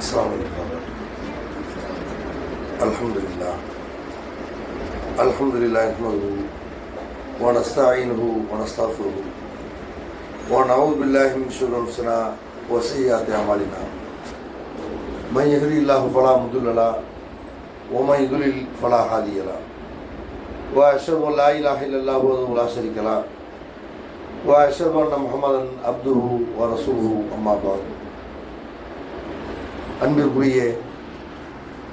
السلام عليكم. الحمد لله نحمده ونستعينه ونستغفره ونعوذ بالله من شرور أنفسنا وسيئات أعمالنا. من يهده الله فلا مضل له ومن يضلل فلا هادي له. وأشهد أن لا إله إلا الله وحده لا شريك له وأشهد أن محمدا عبده ورسوله. أما بعد. அன்பிற்குரிய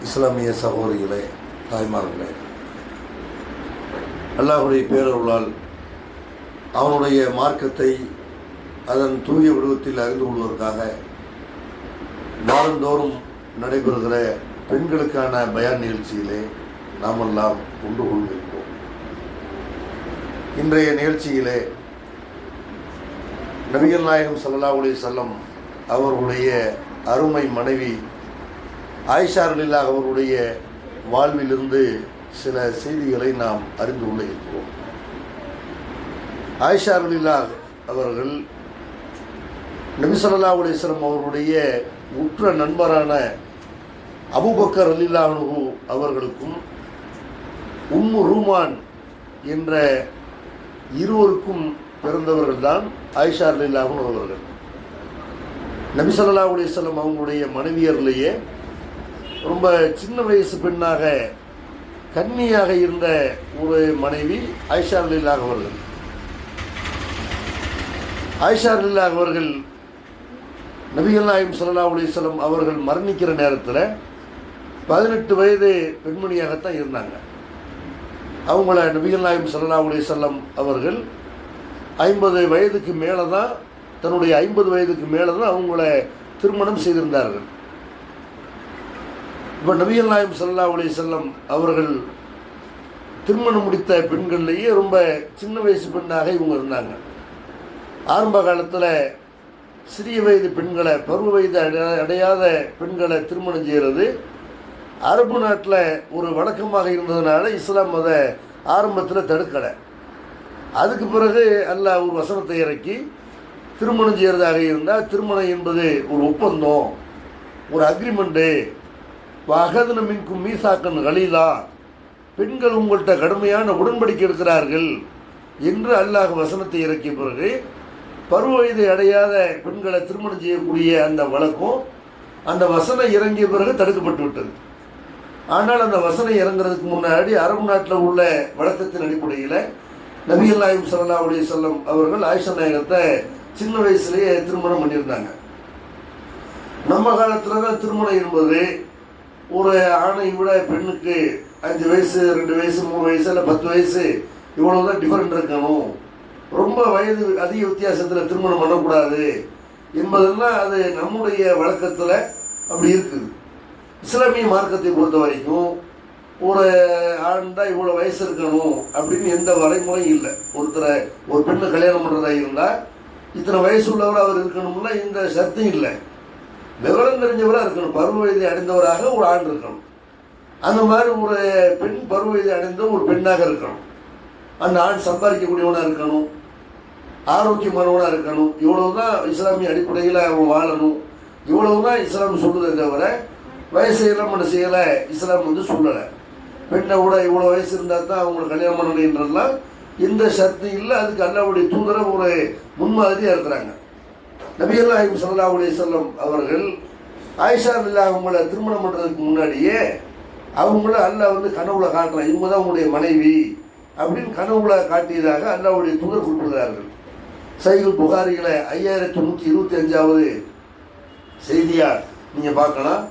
இஸ்லாமிய சகோதரிகளே, தாய்மார்களே, அல்லாஹ்வுடைய பேரருளால் அவனுடைய மார்க்கத்தை அதன் தூய விடுவத்தில் அறிந்து கொள்வதற்காக வாரந்தோறும் நடைபெறுகிற பெண்களுக்கான பயான் நிகழ்ச்சியிலே நாமெல்லாம் கொண்டு கொள்கிறோம். இன்றைய நிகழ்ச்சியிலே நபிகள் நாயகம் ஸல்லல்லாஹு அலைஹி வஸல்லம் அவர்களுடைய அருமை மனைவி ஆயிஷா ரலியல்லாஹு அவருடைய வாழ்விலிருந்து சில செய்திகளை நாம் அறிந்து கொள்ள இருக்கிறோம். ஆயிஷா ரலியல்லாஹு அவர்கள் நபி ஸல்லல்லாஹு அலைஹி வஸல்லம் அவருடைய உற்ற நண்பரான அபூபக்கர் ரலியல்லாஹு அன்ஹு அவர்களுக்கும் உம்மு ரூமான் என்ற இருவருக்கும் பிறந்தவர்கள்தான் ஆயிஷா ரலியல்லாஹு அன்ஹு அவர்கள். நபி ஸல்லல்லாஹு அலைஹி வஸல்லம் அவங்களுடைய மனைவியர்லேயே ரொம்ப சின்ன வயசு பெண்ணாக கன்னியாக இருந்த ஒரு மனைவி ஆயிஷா ரலியல்லாஹு அவர்கள். ஆயிஷா ரலியல்லாஹு அவர்கள் நபிகள் நாயகம் ஸல்லல்லாஹு அலைஹி வஸல்லம் அவர்கள் மரணிக்கிற நேரத்தில் 18 வயது பெண்மணியாகத்தான் இருந்தாங்க. அவங்கள நபிகள் நாயகம் ஸல்லல்லாஹு அலைஹி வஸல்லம் அவர்கள் 50 வயதுக்கு மேலே தான், தன்னுடைய 50 வயதுக்கு மேலே தான் அவங்கள திருமணம் செய்திருந்தார்கள். இப்போ நபிகள் நாயகம் ஸல்லல்லாஹு அலைஹி வஸல்லம் அவர்கள் திருமணம் முடித்த பெண்கள்லேயே ரொம்ப சின்ன வயசு பெண்ணாக இவங்க இருந்தாங்க. ஆரம்ப காலத்தில் சிறிய வயது பெண்களை, பருவ வயது அடையாத பெண்களை திருமணம் செய்கிறது அரபு நாட்டில் ஒரு வழக்கமாக இருந்ததுனால இஸ்லாம் அதை ஆரம்பத்தில் தடுக்கலை. அதுக்கு பிறகு அல்லாஹ் ஒரு வசனத்தை இறக்கி திருமணம் செய்கிறதாக இருந்தால் திருமணம் என்பது ஒரு ஒப்பந்தம், ஒரு அக்ரிமெண்ட்டு, வகதன மின்கும் மீசாக்கன் கலீலா, பெண்கள் உங்கள்கிட்ட கடுமையான உடன்படிக்கை எடுக்கிறார்கள் என்று அல்லாஹ் வசனத்தை இறக்கிய பிறகு பருவ வயதை அடையாத பெண்களை திருமணம் செய்யக்கூடிய அந்த வழக்கம் அந்த வசனம் இறங்கிய பிறகு தடுக்கப்பட்டு விட்டது. ஆனால் அந்த வசனம் இறங்குறதுக்கு முன்னாடி அரபு நாட்டில் உள்ள வழக்கத்தின் அடிப்படையில் நபிகள் நாயகம் ஸல்லல்லாஹு அலைஹி வஸல்லம் அவர்கள் ஆயிஷா நாயகத்தை சின்ன வயசுலேயே திருமணம் பண்ணியிருந்தாங்க. நம்ம காலத்தில் தான் திருமணம் என்பது ஒரு ஆணை விட பெண்ணுக்கு 5 வயசு, 2 வயசு, 3 வயசு, இல்லை 10 வயசு இவ்வளோ தான் டிஃபரெண்ட் இருக்கணும், ரொம்ப வயது அதிக வித்தியாசத்தில் திருமணம் பண்ணக்கூடாது என்பதெல்லாம் அது நம்முடைய வழக்கத்தில் அப்படி இருக்குது. இஸ்லாமிய மார்க்கத்தை பொறுத்த வரைக்கும் ஒரு ஆண் தான் இவ்வளோ வயசு இருக்கணும் அப்படின்னு எந்த வரைமுறையும் இல்லை. ஒரு பெண்ணை கல்யாணம் பண்ணுறதா இருந்தால் இத்தனை வயசு உள்ளவராக அவர் இருக்கணும்னா இந்த சர்த்தையும் இல்லை. விவரம் தெரிஞ்சவராக இருக்கணும், பருவ வயதை அடைந்தவராக ஒரு ஆண் இருக்கணும். அந்த மாதிரி ஒரு பெண் பருவ வயதை அடைந்த ஒரு பெண்ணாக இருக்கணும். அந்த ஆண் சம்பாதிக்கக்கூடியவனாக இருக்கணும், ஆரோக்கியமானவனாக இருக்கணும். இவ்வளவு தான் இஸ்லாமிய அடிப்படையில் அவன் வாழணும். இவ்வளவு தான் இஸ்லாம் சொல்லுதே தவிர வயசையெல்லாம் பண்ண செய்யலை இஸ்லாம் சொல்லலை. பெண்ணை விட இவ்வளோ வயசு இருந்தால் தான் அவங்களை கல்யாணம் பண்ணணுன்றதுலாம் எந்த சர்த்தி இல்லை. அதுக்கு அல்லாஹ்வுடைய தூதரை ஒரு முன்மாதிரியாக இருக்கிறாங்க. நபிகள் நாயகம் ஸல்லல்லாஹு அலைஹி வஸல்லம் அவர்கள் ஆயிஷா ரலியல்லாஹு அவங்கள திருமணம் பண்ணுறதுக்கு முன்னாடியே அவங்கள அல்லாஹ் கனவுல காட்டுறான், இவங்க தான் உங்களுடைய மனைவி அப்படின்னு கனவுல காட்டியதாக அல்லாஹ்வுடைய தூதர் குறிப்பிடுகிறார்கள். சஹீஹுல் புகாரியில் 5125வது செய்தியாக நீங்கள் பார்க்கலாம்.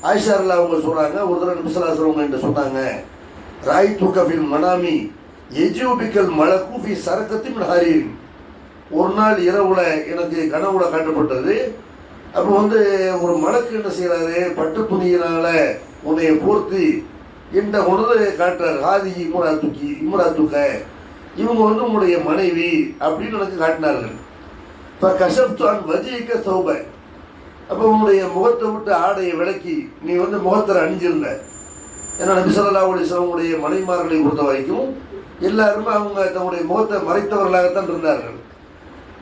ஆயிஷா ரலியல்லாஹு அவங்க சொல்கிறாங்க, ஒரு தடவை நபி ஸல்லல்லாஹு அலைஹி வஸல்லம் என்கிட்ட சொன்னாங்க, ராய் துக்கஃபில் மனாமி எஜூபிக்கல் மலக்கூஃபி சரக்கத்தின் ஹரீர். ஒரு நாள் இரவுல எனக்கு கனவுல காட்டப்பட்டது. அப்போ ஒரு மலக்கு என்ன செய்கிறாரு, பட்டு துணியினால உன்னைய போர்த்தி என்ற உணர்வை காட்டுறாரு. ஹாதி இம்ராத்துக்க, இவங்க உன்னுடைய மனைவி அப்படின்னு எனக்கு காட்டினார்கள். இப்போ கஷப்து அன் வஜிக்க சௌப, அப்போ உன்னுடைய முகத்தை விட்டு ஆடையை விலக்கி நீ முகத்தில் அணிஞ்சிருந்த. ஏன்னா நபி ஸல்லல்லாஹு அலைஹி வஸல்லம் உடைய மனைவிமார்களை பொறுத்த வரைக்கும் எல்லாருமே அவங்க தன்னுடைய முகத்தை மறைத்தவர்களாகத்தான் இருந்தார்கள்.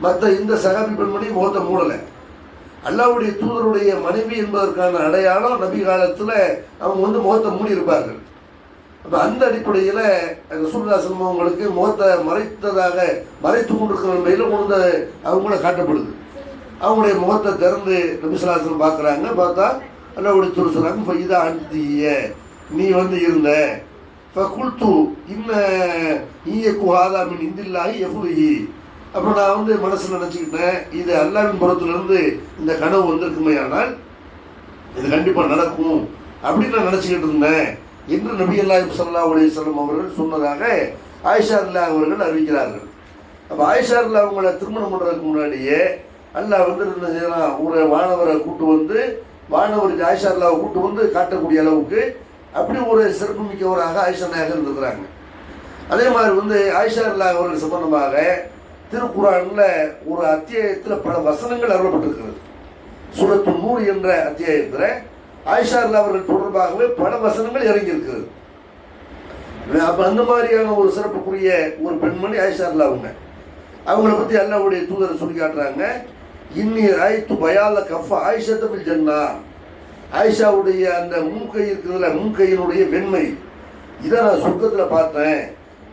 மற்ற இந்த சகாபி பெண்மணி முகத்தை மூடலை. அல்லாஹ்வுடைய தூதருடைய மனைவி என்பதற்கான அடையாளம் நபி காலத்தில் அவங்க வந்து முகத்தை மூடி இருப்பார்கள். அப்போ அந்த அடிப்படையில் ரசூலுல்லாஹி ஸல்லல்லாஹு அவங்களுக்கு முகத்தை மறைத்து கொண்டிருக்கிற நிலையில் கொண்டு அவங்கள காட்டப்படுது. அவங்களுடைய முகத்தை திறந்து நபி ஸல்லல்லாஹு அலைஹி வஸல்லம் பார்க்குறாங்க. பார்த்தா அல்லாஹ்வுடைய தூதர் சொல்கிறாங்க, ஃபைதா அன்திய நீ வந்து இருந்த ஃபகுல்து இன்ன ஈயக்கு ஹாதா மின் இந்தில்லாஹி யஃபுலிஹி. அப்போ நான் வந்து மனசில் நினச்சிக்கிட்டேன், இது அல்லாஹ்வின் புறத்துலேருந்து இந்த கனவு வந்திருக்குமே, ஆனால் இது கண்டிப்பாக நடக்கும் அப்படின்னு நான் நினச்சிக்கிட்டு இருந்தேன் என்று நபி ஸல்லல்லாஹு அலைஹி வஸல்லம் அவர்கள் சொன்னதாக ஆயிஷா ரலியல்லாஹு அவர்கள் அறிவிக்கிறார்கள். அப்போ ஆயிஷா ரலியல்லாஹு அவங்கள திருமணம் பண்ணுறதுக்கு முன்னாடியே அல்லாஹ் வந்து என்ன செய்யலாம், ஒரு வானவரை கூட்டு வந்து வானவருக்கு ஆயிஷா ரலியல்லாஹு கூட்டு வந்து காட்டக்கூடிய அளவுக்கு அப்படி ஒரு சிறப்பு மிக்கவராக ஆயிஷா நாயகர் இருந்திருக்கிறாங்க. அதே மாதிரி வந்து ஆயிஷா ரலியல்லாஹு அவர்கள் சம்பந்தமாக திருக்குர்ஆனில் ஒரு அத்தியாயத்தில் பல வசனங்கள் அருளப்பட்டிருக்கிறது. சூரத்து நூர் என்ற அத்தியாயத்தில் ஆயிஷா ரலியல்லாஹு அவர்கள் தொடர்பாகவே பல வசனங்கள் இறங்கியிருக்கிறது. அப்போ அந்த மாதிரியான ஒரு சிறப்புக்குரிய ஒரு பெண்மணி ஆயிஷா ரலியல்லாஹு அவங்கள பற்றி அல்லாஹ்வுடைய தூதரை சொல்லி காட்டுறாங்க. இன்னி ராய்த்து பயால கஃப ஆயிஷத்த ஃபில் ஜன்னா. ஆயிஷாவுடைய அந்த முன்கை இருக்கிறதுல முன்கையினுடைய வெண்மை இதை நான் சொர்க்கத்தில் பார்த்தேன்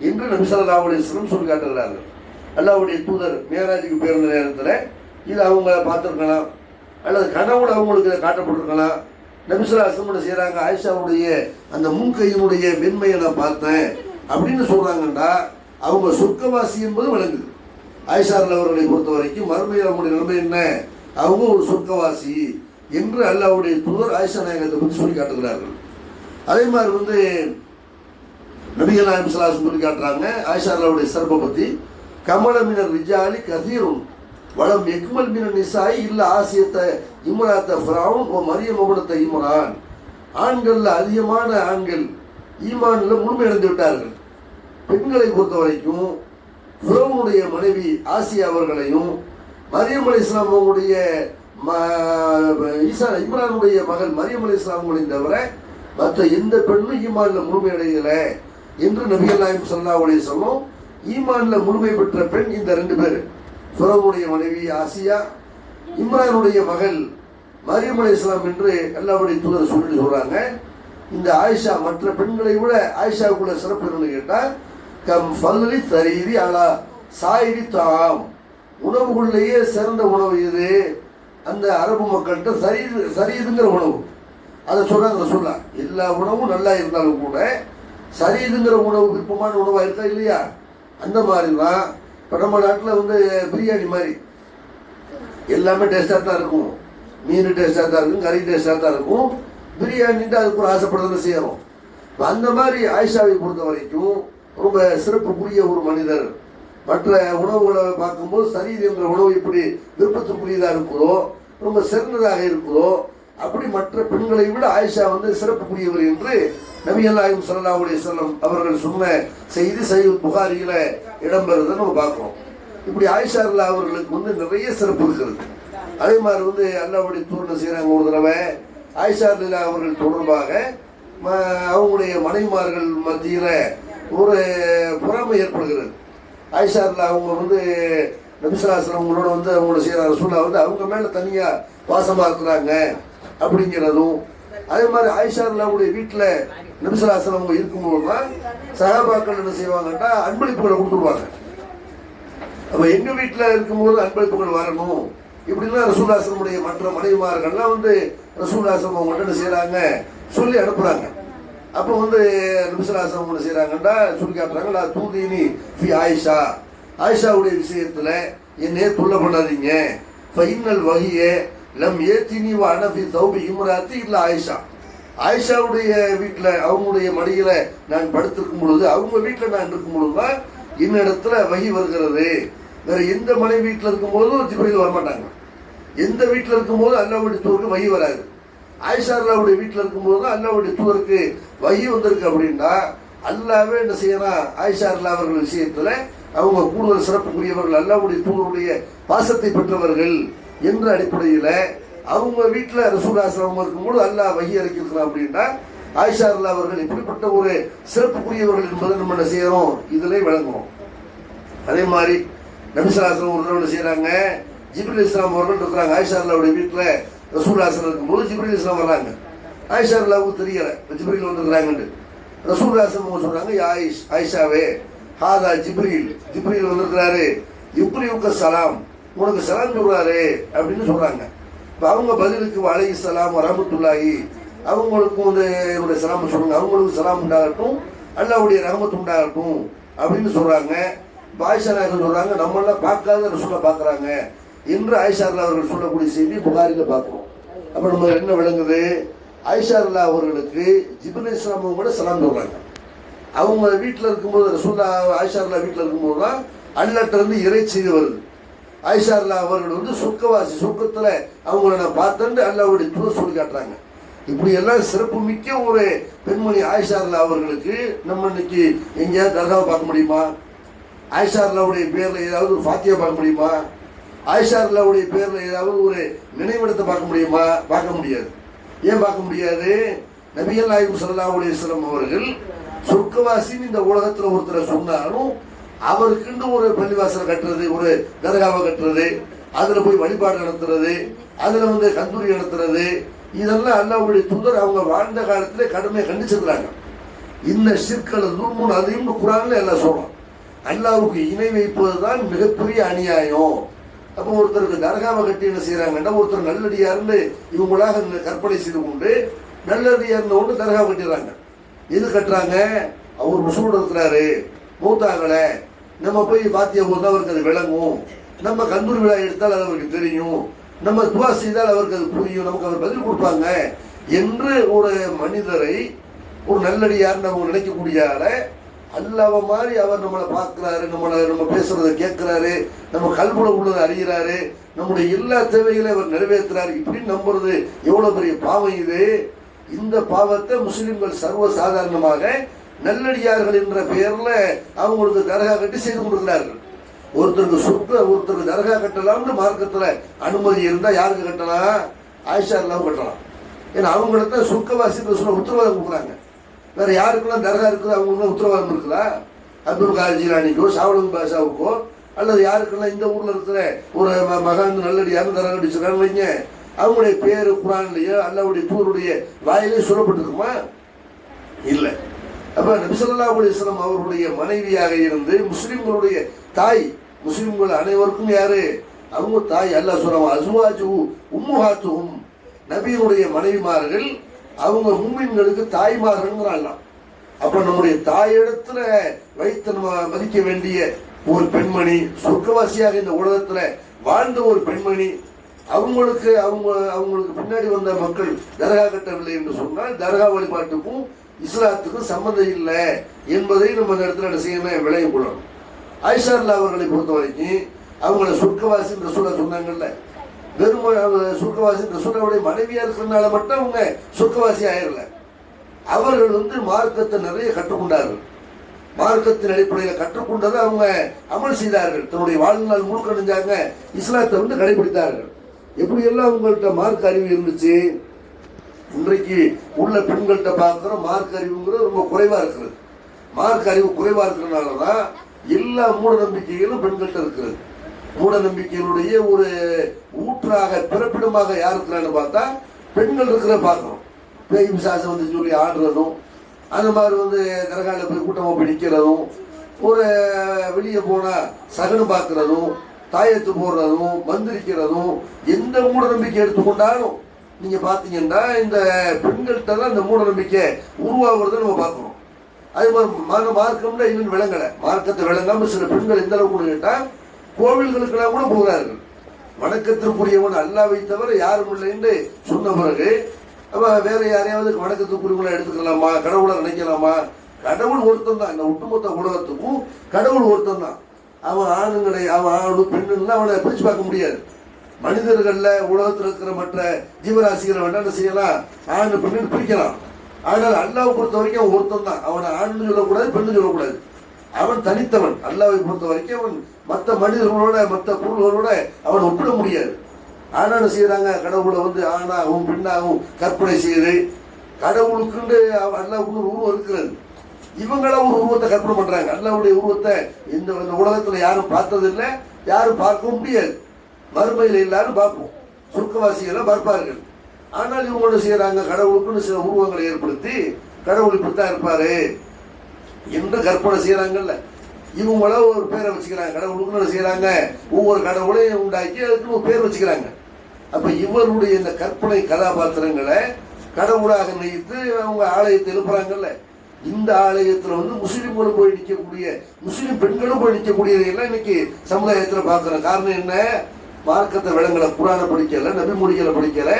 என்று நபி ஸல்லல்லாஹு அலைஹி வஸல்லம் சொல்லி காட்டுகிறார்கள். அல்லாஹ்வுடைய தூதர் மேராஜுக்கு போயிருந்த நேரத்தில் இது அவங்க பார்த்துருக்கலாம், அல்லது கனவுல அவங்களுக்கு இதை காட்டப்பட்டிருக்கலாம். நபி ஸல்லல்லாஹு அலைஹி வஸல்லம் செய்கிறாங்க, ஆயிஷாவுடைய அந்த முன்கையினுடைய வெண்மையை நான் பார்த்தேன் அப்படின்னு சொல்கிறாங்கண்டா அவங்க சொர்க்கவாசி என்பது விளங்குது. ஆயிஷா அவர்களை பொறுத்த வரைக்கும் மறுமையில் அவங்களுடைய நிலைமை என்ன, அவங்க ஒரு சொர்க்கவாசி என்று அல்லாஹ்வுடைய தூதர் ஆயிஷா நாயகத்தை பற்றி சொல்லி காட்டுகிறார்கள். அதே மாதிரி வந்து நபிகள் நாயகம் ஸல்லல்லாஹு அலைஹி வஸல்லம் சொல்லி காட்டுறாங்க ஆயிஷா அவருடைய சிறப்பை பற்றி. கமலமினர் ரிஜாலி கதீரும் வளம் எக்மல் மின நிசாய் இல்ல ஆசியத்தை இம்ராத்த ஃபிரௌன் ஓ மரியம் இப்னத்த இம்ரான். ஆண்களில் அதிகமான ஆண்கள் ஈமானில் முழுமையடைந்து விட்டார்கள். பெண்களை பொறுத்த வரைக்கும் ஃபிரௌனுடைய மனைவி ஆசியா அவர்களையும் மரியம் அலைஹிஸ்ஸலாம் அவங்களுடைய இம்ரானுடைய மகள் மரியம் அலைஹிஸ்ஸலாம் அவங்களையும் தவிர மற்ற எந்த பெண்ணும் ஈமானில் முழுமையடையலை என்று நபிகள் நாயகம் ஸல்லல்லாஹு அலைஹி வஸல்லம் ஈமானில் முழுமை பெற்ற பெண் இந்த ரெண்டு பேர், ஃபிரௌனுடைய மனைவி ஆசியா, இம்ரானுடைய மகள் மரியம் அலைஹிஸ்ஸலாம் என்று அல்லாஹ்வுடைய தூதர் சொல்றாங்க. இந்த ஆயிஷா மற்ற பெண்களை விட ஆயிஷாவுக்குள்ள சிறப்பு என்னன்னு கேட்டால் கம் ஃபல்லி தரீரி அலா சாயிரி தாம். உணவுக்குள்ளேயே சிறந்த உணவு இது அந்த அரபு மக்கள்கிட்ட சரீதுங்கிற உணவு. அதை சொல்கிறாங்க சொல்ல எல்லா உணவும் நல்லா இருந்தாலும் கூட சரீதுங்கிற உணவு விருப்பமான உணவாக இருக்கா இல்லையா, அந்த மாதிரி தான். இப்போ நம்ம நாட்டில் வந்து பிரியாணி மாதிரி எல்லாமே டேஸ்ட்டாக தான் இருக்கும், மீன் டேஸ்ட்டாக தான் இருக்கும், கறி டேஸ்ட்டாக தான் இருக்கும். பிரியாணின்ட்டு அதுக்கு ஒரு ஆசைப்படுறதுன்னு செய்யணும். அந்த மாதிரி ஆயிஷாவை பொறுத்த வரைக்கும் ரொம்ப சிறப்புக்குரிய ஒரு மனிதர். மற்ற உணவுகளை பார்க்கும்போது சரீர் என்ற உணவு இப்படி விருப்பத்துக்குரியதாக இருக்குதோ, ரொம்ப சிறந்ததாக இருக்குதோ, அப்படி மற்ற பெண்களை விட ஆயிஷா வந்து சிறப்புக்குரியவர் என்று நபிகள் நாயகம் ஸல்லல்லாஹு அலைஹி வஸல்லம் அவர்கள் சொன்ன செய்தி சஹீஹ் புகாரியில் இடம்பெறுதை நம்ம பார்க்குறோம். இப்படி ஆயிஷா ரலியல்லாஹு அவர்களுக்கு வந்து நிறைய சிறப்பு இருக்கிறது. அதே மாதிரி வந்து அல்லாஹ்வுடைய தூதர் செய்கிறாங்க, ஒரு தடவை ஆயிஷா ரலியல்லாஹு அவர்கள் தொடர்பாக அவங்களுடைய மனைவிமார்கள் மத்தியில் ஒரு பொறாமை ஏற்படுகிறது. ஆயிஷா ரலியல்லாஹு அவங்க வந்து நபி ஸல்லல்லாஹு அலைஹி வஸல்லம் அவங்களோட வந்து அவங்களோட செய்கிற ரசூலுல்லாஹ் வந்து அவங்க மேலே தனியாக பாசமாக இருக்கிறாங்க அப்படிங்கிறதும். அதே மாதிரி ஆயிஷா ரலியல்லாஹுடைய வீட்டில் நபி ஸல்லல்லாஹு அலைஹி வஸல்லம் அவங்க இருக்கும்போது தான் சஹாபாக்கள் என்ன செய்வாங்கன்னா அன்பளிப்புகளை கொடுத்துருவாங்க. அப்போ எங்கள் வீட்டில் இருக்கும்போது அன்பளிப்புகள் வரணும் இப்படின்னா ரசூலுல்லாஹி ஸல்லல்லாஹு அலைஹி வஸல்லம் மற்ற மனைவிமார்கள்லாம் வந்து ரசூலுல்லாஹி ஸல்லல்லாஹு அலைஹி வஸல்லம் அவங்கள்ட்ட என்ன செய்கிறாங்க சொல்லி அனுப்புகிறாங்க. அப்போ வந்து நபி ஸல்லல்லாஹு அலைஹி வஸல்லம் என்ன செய்கிறாங்கன்னா சொல்லி காட்டுறாங்க, நான் தூதீனி ஃபி ஆயிஷா, ஆயிஷாவுடைய விஷயத்தில் என்னையே தொல்லை பண்ணாதீங்க. ஃபைனல் வகியே லம் ஏத்தினி வ அனஃபி தௌபி இம்ராத்தி இல்லை ஆயிஷா. ஆயிஷாவுடைய வீட்டில் அவங்களுடைய மடியில் நான் படுத்திருக்கும் பொழுது, அவங்க வீட்டில் நான் இருக்கும் பொழுது தான் இன்னிடத்துல வகி வருகிறது. வேறு எந்த மனைவி வீட்டில் இருக்கும்போதும் ஜிப்ரீல் வரமாட்டாங்க. எந்த வீட்டில் இருக்கும்போது அல்லாஹ்வுடைய தூதருக்கு வகி வராது. ஆயிஷா ரலியல்லாஹுடைய வீட்டில் இருக்கும்போது தான் அல்லாஹ்வுடைய தூதருக்கு வகி வந்திருக்கு. அப்படின்னா அல்லாஹ்வே என்ன செய்யறான், ஆயிஷா ரலியல்லாஹு அவர்கள் விஷயத்தில் அவங்க கூடுதல் சிறப்புக்குரியவர்கள், அல்லாஹ்வுடைய தூதருடைய பாசத்தை பெற்றவர்கள் என்ற அடிப்படையில் அவங்க வீட்டில் ரசூலுல்லாஹி ஸல்லல்லாஹு அலைஹி வஸல்லம் இருக்கும்போது அல்லாஹ் வகி இறக்கியிருக்கிறான். அப்படின்னா ஆயிஷா ரலியல்லாஹு அவர்கள் இப்படிப்பட்ட ஒரு சிறப்புக்குரியவர்கள் என்பதை நம்ம என்ன செய்யறோம், இதிலே விளங்குறோம். அதே மாதிரி நபி ஸல்லல்லாஹு அலைஹி வஸல்லம் ஒரு என்ன செய்யறாங்க, ஜிப்ரீல் இஸ்லாம் அவர்கள் இருக்கிறாங்க. ஆயிஷா அல்லாவுடைய வீட்டில் ரசூலுல்லாஹி இருக்கும்போது ஜிப்ரீல் இஸ்லாம் வர்றாங்க. ஆயிஷா அல்லாவுக்கு தெரியல ஜிப்ரீல் வந்துருக்கிறாங்கன்னு. ரசூலுல்லாஹி சொல்றாங்க, ஆயிஷாவே ஹாதா ஜிப்ரீல், ஜிப்ரீல் வந்திருக்கிறாரு, யுக்ரியுக்க சலாம், உனக்கு சலாம் சொல்றாரு அப்படின்னு சொல்றாங்க. இப்போ அவங்க பதிலுக்கு அலைஹி ஸலாம் வரஹ்மத்துல்லாஹி, அவங்களுக்கும் வந்து என்னுடைய சலாம் சொல்லுங்க, அவங்களுக்கு சலாம் உண்டாகட்டும், அல்லாஹ்வுடைய ரஹ்மத் உண்டாகட்டும் அப்படின்னு சொல்றாங்க. ஆயிஷா நாயகம் சொல்றாங்க, நம்மளாம் பார்க்காத ரசூலை பார்க்குறாங்க என்று ஆயிஷா அல்லா அவர்கள் சொல்லக்கூடிய செய்தி புகாரில பார்க்கிறோம். அப்போ நம்ம என்ன விளங்குது, ஆயிஷா அல்லா அவர்களுக்கு ஜிப்ரீல் இஸ்லாம் கூட சலாம் சொல்றாங்க. அவங்க வீட்டில் இருக்கும்போது ரசூல்லா ஆயிஷா அல்லா வீட்டில் இருக்கும்போது தான் அல்லாஹ்ட்ட இருந்து இறை செய்தி வருது. ஆயிஷா அல்லா அவர்கள் வந்து சொர்க்கவாசி, சொர்க்கத்தில் அவங்கள நான் பார்த்தேன்னு அல்லாஹ்வுடைய தூதர் சொல்லி காட்டுறாங்க. இப்படி எல்லாம் சிறப்பு மிக்க ஒரு பெண்மணி ஆயிஷா அல்லா அவர்களுக்கு நம்ம இன்னைக்கு எங்கேயாவது தர்காவை பார்க்க முடியுமா? ஆயிஷா அல்லாவுடைய பேரில் ஏதாவது ஒரு ஃபாத்தியா பார்க்க முடியுமா? ஆயிஷா அல்லாவுடைய பேரில் ஏதாவது ஒரு நினைவிடத்தை பார்க்க முடியுமா? பார்க்க முடியாது. ஏன் பார்க்க முடியாது? நபிகள் நாயகம் ஸல்லல்லாஹு அலைஹி வஸல்லம் அவர்கள் சொர்க்கவாசின்னு இந்த உலகத்தில் ஒருத்தரை சொன்னாலும் அவருக்குன்னு ஒரு பள்ளிவாசலை கட்டுறது, ஒரு தர்காவை கட்டுறது, அதில் போய் வழிபாடு நடத்துறது, அதில் வந்து கந்தூரி நடத்துறது, இதெல்லாம் அல்லாஹ்வுடைய தூதர் அவங்க வாழ்ந்த காலத்திலே கடுமையை கண்டிச்சிருக்கிறாங்க. இன்ன ஷிர்கல் துல்முன் அதையும் குர்ஆன்ல எல்லாம் சொல்றோம். அல்லாஹ்வுக்கு இணை வைப்பது தான் மிகப்பெரிய அநியாயம். அப்போ ஒருத்தருக்கு தர்காவை கட்டி என்ன செய்யறாங்கன்னா, ஒருத்தர் நல்லடியார்னு இவங்களாக கற்பனை செய்து கொண்டு நல்லடியார்னு ஒன்று தர்கா கட்டிடுறாங்க. எது கட்டுறாங்க? அவர் முசூடு இருக்கிறாரு, மூத்தாகலை, நம்ம போய் பாத்தியா போது அவருக்கு அது விளங்கும், நம்ம கந்தூரி விழா எடுத்தால் அது அவருக்கு தெரியும், நம்ம துவா செய்தால் அவருக்கு அது புரியும், நமக்கு அவர் பதில் கொடுப்பாங்க என்று ஒரு மனிதரை, ஒரு நல்லடியார் நம்ம நினைக்கக்கூடிய ஆளை அல்லாஹ் மாதிரி அவர் நம்மளை பார்க்குறாரு, நம்ம பேசுறதை கேட்குறாரு, நம்ம கல்புல உள்ளதை அறிகிறாரு, நம்முடைய எல்லா தேவைகளையும் அவர் நிறைவேற்றுறாரு, இப்படின்னு நம்புறது எவ்வளோ பெரிய பாவம் இது. இந்த பாவத்தை முஸ்லிம்கள் சர்வ சாதாரணமாக நல்லடியார்கள் என்ற பெயரில் அவங்களுக்கு தர்கா கட்டி செய்து கொண்டிருக்கிறார்கள். ஒருத்தருக்கு தர்கா கட்டலாம்னு மார்க்கத்தில் அனுமதி இருந்தால் யாருக்கு கட்டலாம்? ஆயிஷா அல்லாவும் கட்டலாம். ஏன்னா அவங்களுக்கு தான் சொர்க்கவாசி சொல்ல உத்தரவாதம் கொடுக்குறாங்க. வேற யாருக்கெல்லாம் தர்கா இருக்குது அவங்களுக்கு உத்தரவாதம் இருக்குதா? அப்துல் காதர் ஜீலானிக்கோ, ஷாவுல் பாஷாவுக்கோ, அல்லது யாருக்கெல்லாம் இந்த ஊரில் இருக்கிற ஒரு மகான் நல்லடியாரும் தர்கா கட்டிச்சிருக்கான்னு வைங்க, அவங்களுடைய பேரு குர்ஆன்லயோ அல்லாஹ்வுடைய தூதருடைய வாயிலே சொல்லப்பட்டிருக்குமா? இல்லை. அப்ப நபி ஸல்லல்லாஹு அலைஹி வஸல்லம் அவருடைய மனைவியாக இருந்து முஸ்லிம்களுடைய தாய், முஸ்லிம்கள் அனைவருக்கும் யாரு? அவங்க தாய். அல்லாஹ் சொல்றான், அஸ்வாஜு உம்முஹாத்துஹும், நபியினுடைய மனைவிமார்கள் அவங்க முஃமின்களுக்கு தாய்மார்கள்ங்கிறாங்க. அப்ப நம்முடைய தாயிடத்துல வைத்து நம்ம மதிக்க வேண்டிய ஒரு பெண்மணி, சொர்க்கவாசியாக இந்த உலகத்துல வாழ்ந்த ஒரு பெண்மணி, அவங்களுக்கு பின்னாடி வந்த மக்கள் தர்கா கட்டவில்லை என்று சொன்னால் தர்கா வழிபாட்டுக்கும் இஸ்லாத்துக்கும் சம்மந்தம் இல்லை என்பதை நம்ம இந்த இடத்துல என்ன செய்யணும், விளையும் கொள்ளணும். ஆயிஷா அல்லா அவர்களை பொறுத்த வரைக்கும் அவங்கள சொர்க்கவாசி என்று சொன்னாங்கல்ல, வெறும் சொர்க்கவாசி ரசூலுடைய மனைவியா இருக்கிறதுனால மட்டும் அவங்க சொர்க்கவாசி ஆயிரல. அவர்கள் வந்து மார்க்கத்தை நிறைய கற்றுக்கொண்டார்கள். மார்க்கத்தின் அடிப்படையில் கற்றுக்கொண்டதை அவங்க அமல் செய்தார்கள். தன்னுடைய வாழ்நாள் முழுக்க நினைஞ்சாங்க, இஸ்லாத்தை வந்து கடைபிடித்தார்கள். எப்படியெல்லாம் அவங்கள்ட்ட மார்க் அறிவு இருந்துச்சு. இன்றைக்கு உள்ள பெண்கள்கிட்ட பார்க்குற மார்க் அறிவுங்கிறது ரொம்ப குறைவா இருக்கிறது. மார்க் அறிவு குறைவா இருக்கிறதுனால தான் எல்லா மூட நம்பிக்கைகளும் பெண்கள்கிட்ட இருக்கிறது. மூட நம்பிக்கைகளுடைய ஒரு ஊற்றாக பிறப்பிடமாக யார் இருக்கிறான்னு பார்த்தா பெண்கள் இருக்கிற பார்க்கணும். பேய் பிசாசம் வந்து சொல்லி ஆடுறதும், அந்த மாதிரி வந்து தர்காவில் போய் கூட்டமாக போய் நிற்கிறதும், ஒரு வெளியே போனால் சகனு பார்க்கறதும், தாயத்து போடுறதும், மந்திரிக்கிறதும், எந்த மூட நம்பிக்கை எடுத்துக்கொண்டாலும் நீங்க பார்த்தீங்கன்னா இந்த பெண்கள்கிட்ட தான் இந்த மூட நம்பிக்கை உருவாகிறத நம்ம பார்க்கணும். அது மாதிரி மார்க்கம்னா இன்னும் விளங்கலை. மார்க்கத்தை விளங்காம சில பெண்கள் எந்த அளவுக்கு கேட்டால் கோவில்களுக்கெல்லாம் கூட போகிறார்கள். வணக்கத்திற்குரியவன் அல்லாஹ்வை தவிர யாரும் இல்லை என்று சொன்ன பிறகு வேற யாரையாவது வணக்கத்துக்குரியவங்களை எடுத்துக்கலாமா, கடவுளை நினைக்கலாமா? கடவுள் ஒருத்தன் தான். இந்த ஒட்டுமொத்த உலகத்துக்கும் கடவுள் ஒருத்தன் தான். அவன் ஆணு பெண்ணுன்னா அவனை பிரிச்சு பார்க்க முடியாது. மனிதர்கள்ல உலகத்தில் இருக்கிற மற்ற ஜீவராசிகளை வேண்டாம் செய்யலாம், ஆணு பெண்ணு பிரிக்கலாம். ஆனால் அல்லாஹ்வை பொறுத்த வரைக்கும் அவன் ஒருத்தன் தான். அவனை ஆண்னு சொல்லக்கூடாது, பெண்ணு சொல்லக்கூடாது. அவன் தனித்தவன். அல்லாஹ்வை பொறுத்த வரைக்கும் அவன் மற்ற மனிதர்களோட மற்ற பொருள்களோட அவன் ஒப்பிட முடியாது. ஆனான செய்யறாங்க, கடவுளை வந்து ஆணாகவும் பெண்ணாகவும் கற்பனை செய்து கடவுளுக்குண்டு அல்லாஹ் இன்னொரு உருவம் இருக்கிறது. இவங்கள ஒரு உருவத்தை கற்பனை பண்றாங்க. அல்லாஹ்வுடைய உருவத்தை இந்த உலகத்துல யாரும் பார்த்ததில்லை, யாரும் பார்க்கவும் முடியாது. மறுமையில் எல்லாரும் பார்ப்போம், சொர்க்கவாசிகளாம் பார்ப்பார்கள். ஆனால் இவங்க என்ன செய்யறாங்க, கடவுளுக்குன்னு சில உருவங்களை ஏற்படுத்தி கடவுள் இப்படித்தான் இருப்பாரு என்று கற்பனை செய்யறாங்கல்ல. இவங்கள ஒரு பேரை வச்சுக்கிறாங்க, கடவுளுக்குன்னு செய்யறாங்க, ஒவ்வொரு கடவுளையும் உண்டாக்கி அதுக்கு ஒரு பேர் வச்சுக்கிறாங்க. அப்ப இவருடைய இந்த கற்பனை கதாபாத்திரங்களை கடவுளாக நினைத்து அவங்க ஆலயத்தை எழுப்புறாங்கல்ல. இந்த ஆலயத்துல முஸ்லீம்களும் போய் நிற்கக்கூடிய, முஸ்லீம் பெண்களும் போய் நிற்கக்கூடியதெல்லாம் இன்னைக்கு சமுதாயத்துல பார்க்கிறோம். காரணம் என்ன, மார்க்கத்தை விளங்கல, குரானை படிக்கல, நபி மொழிகளை படிக்கல,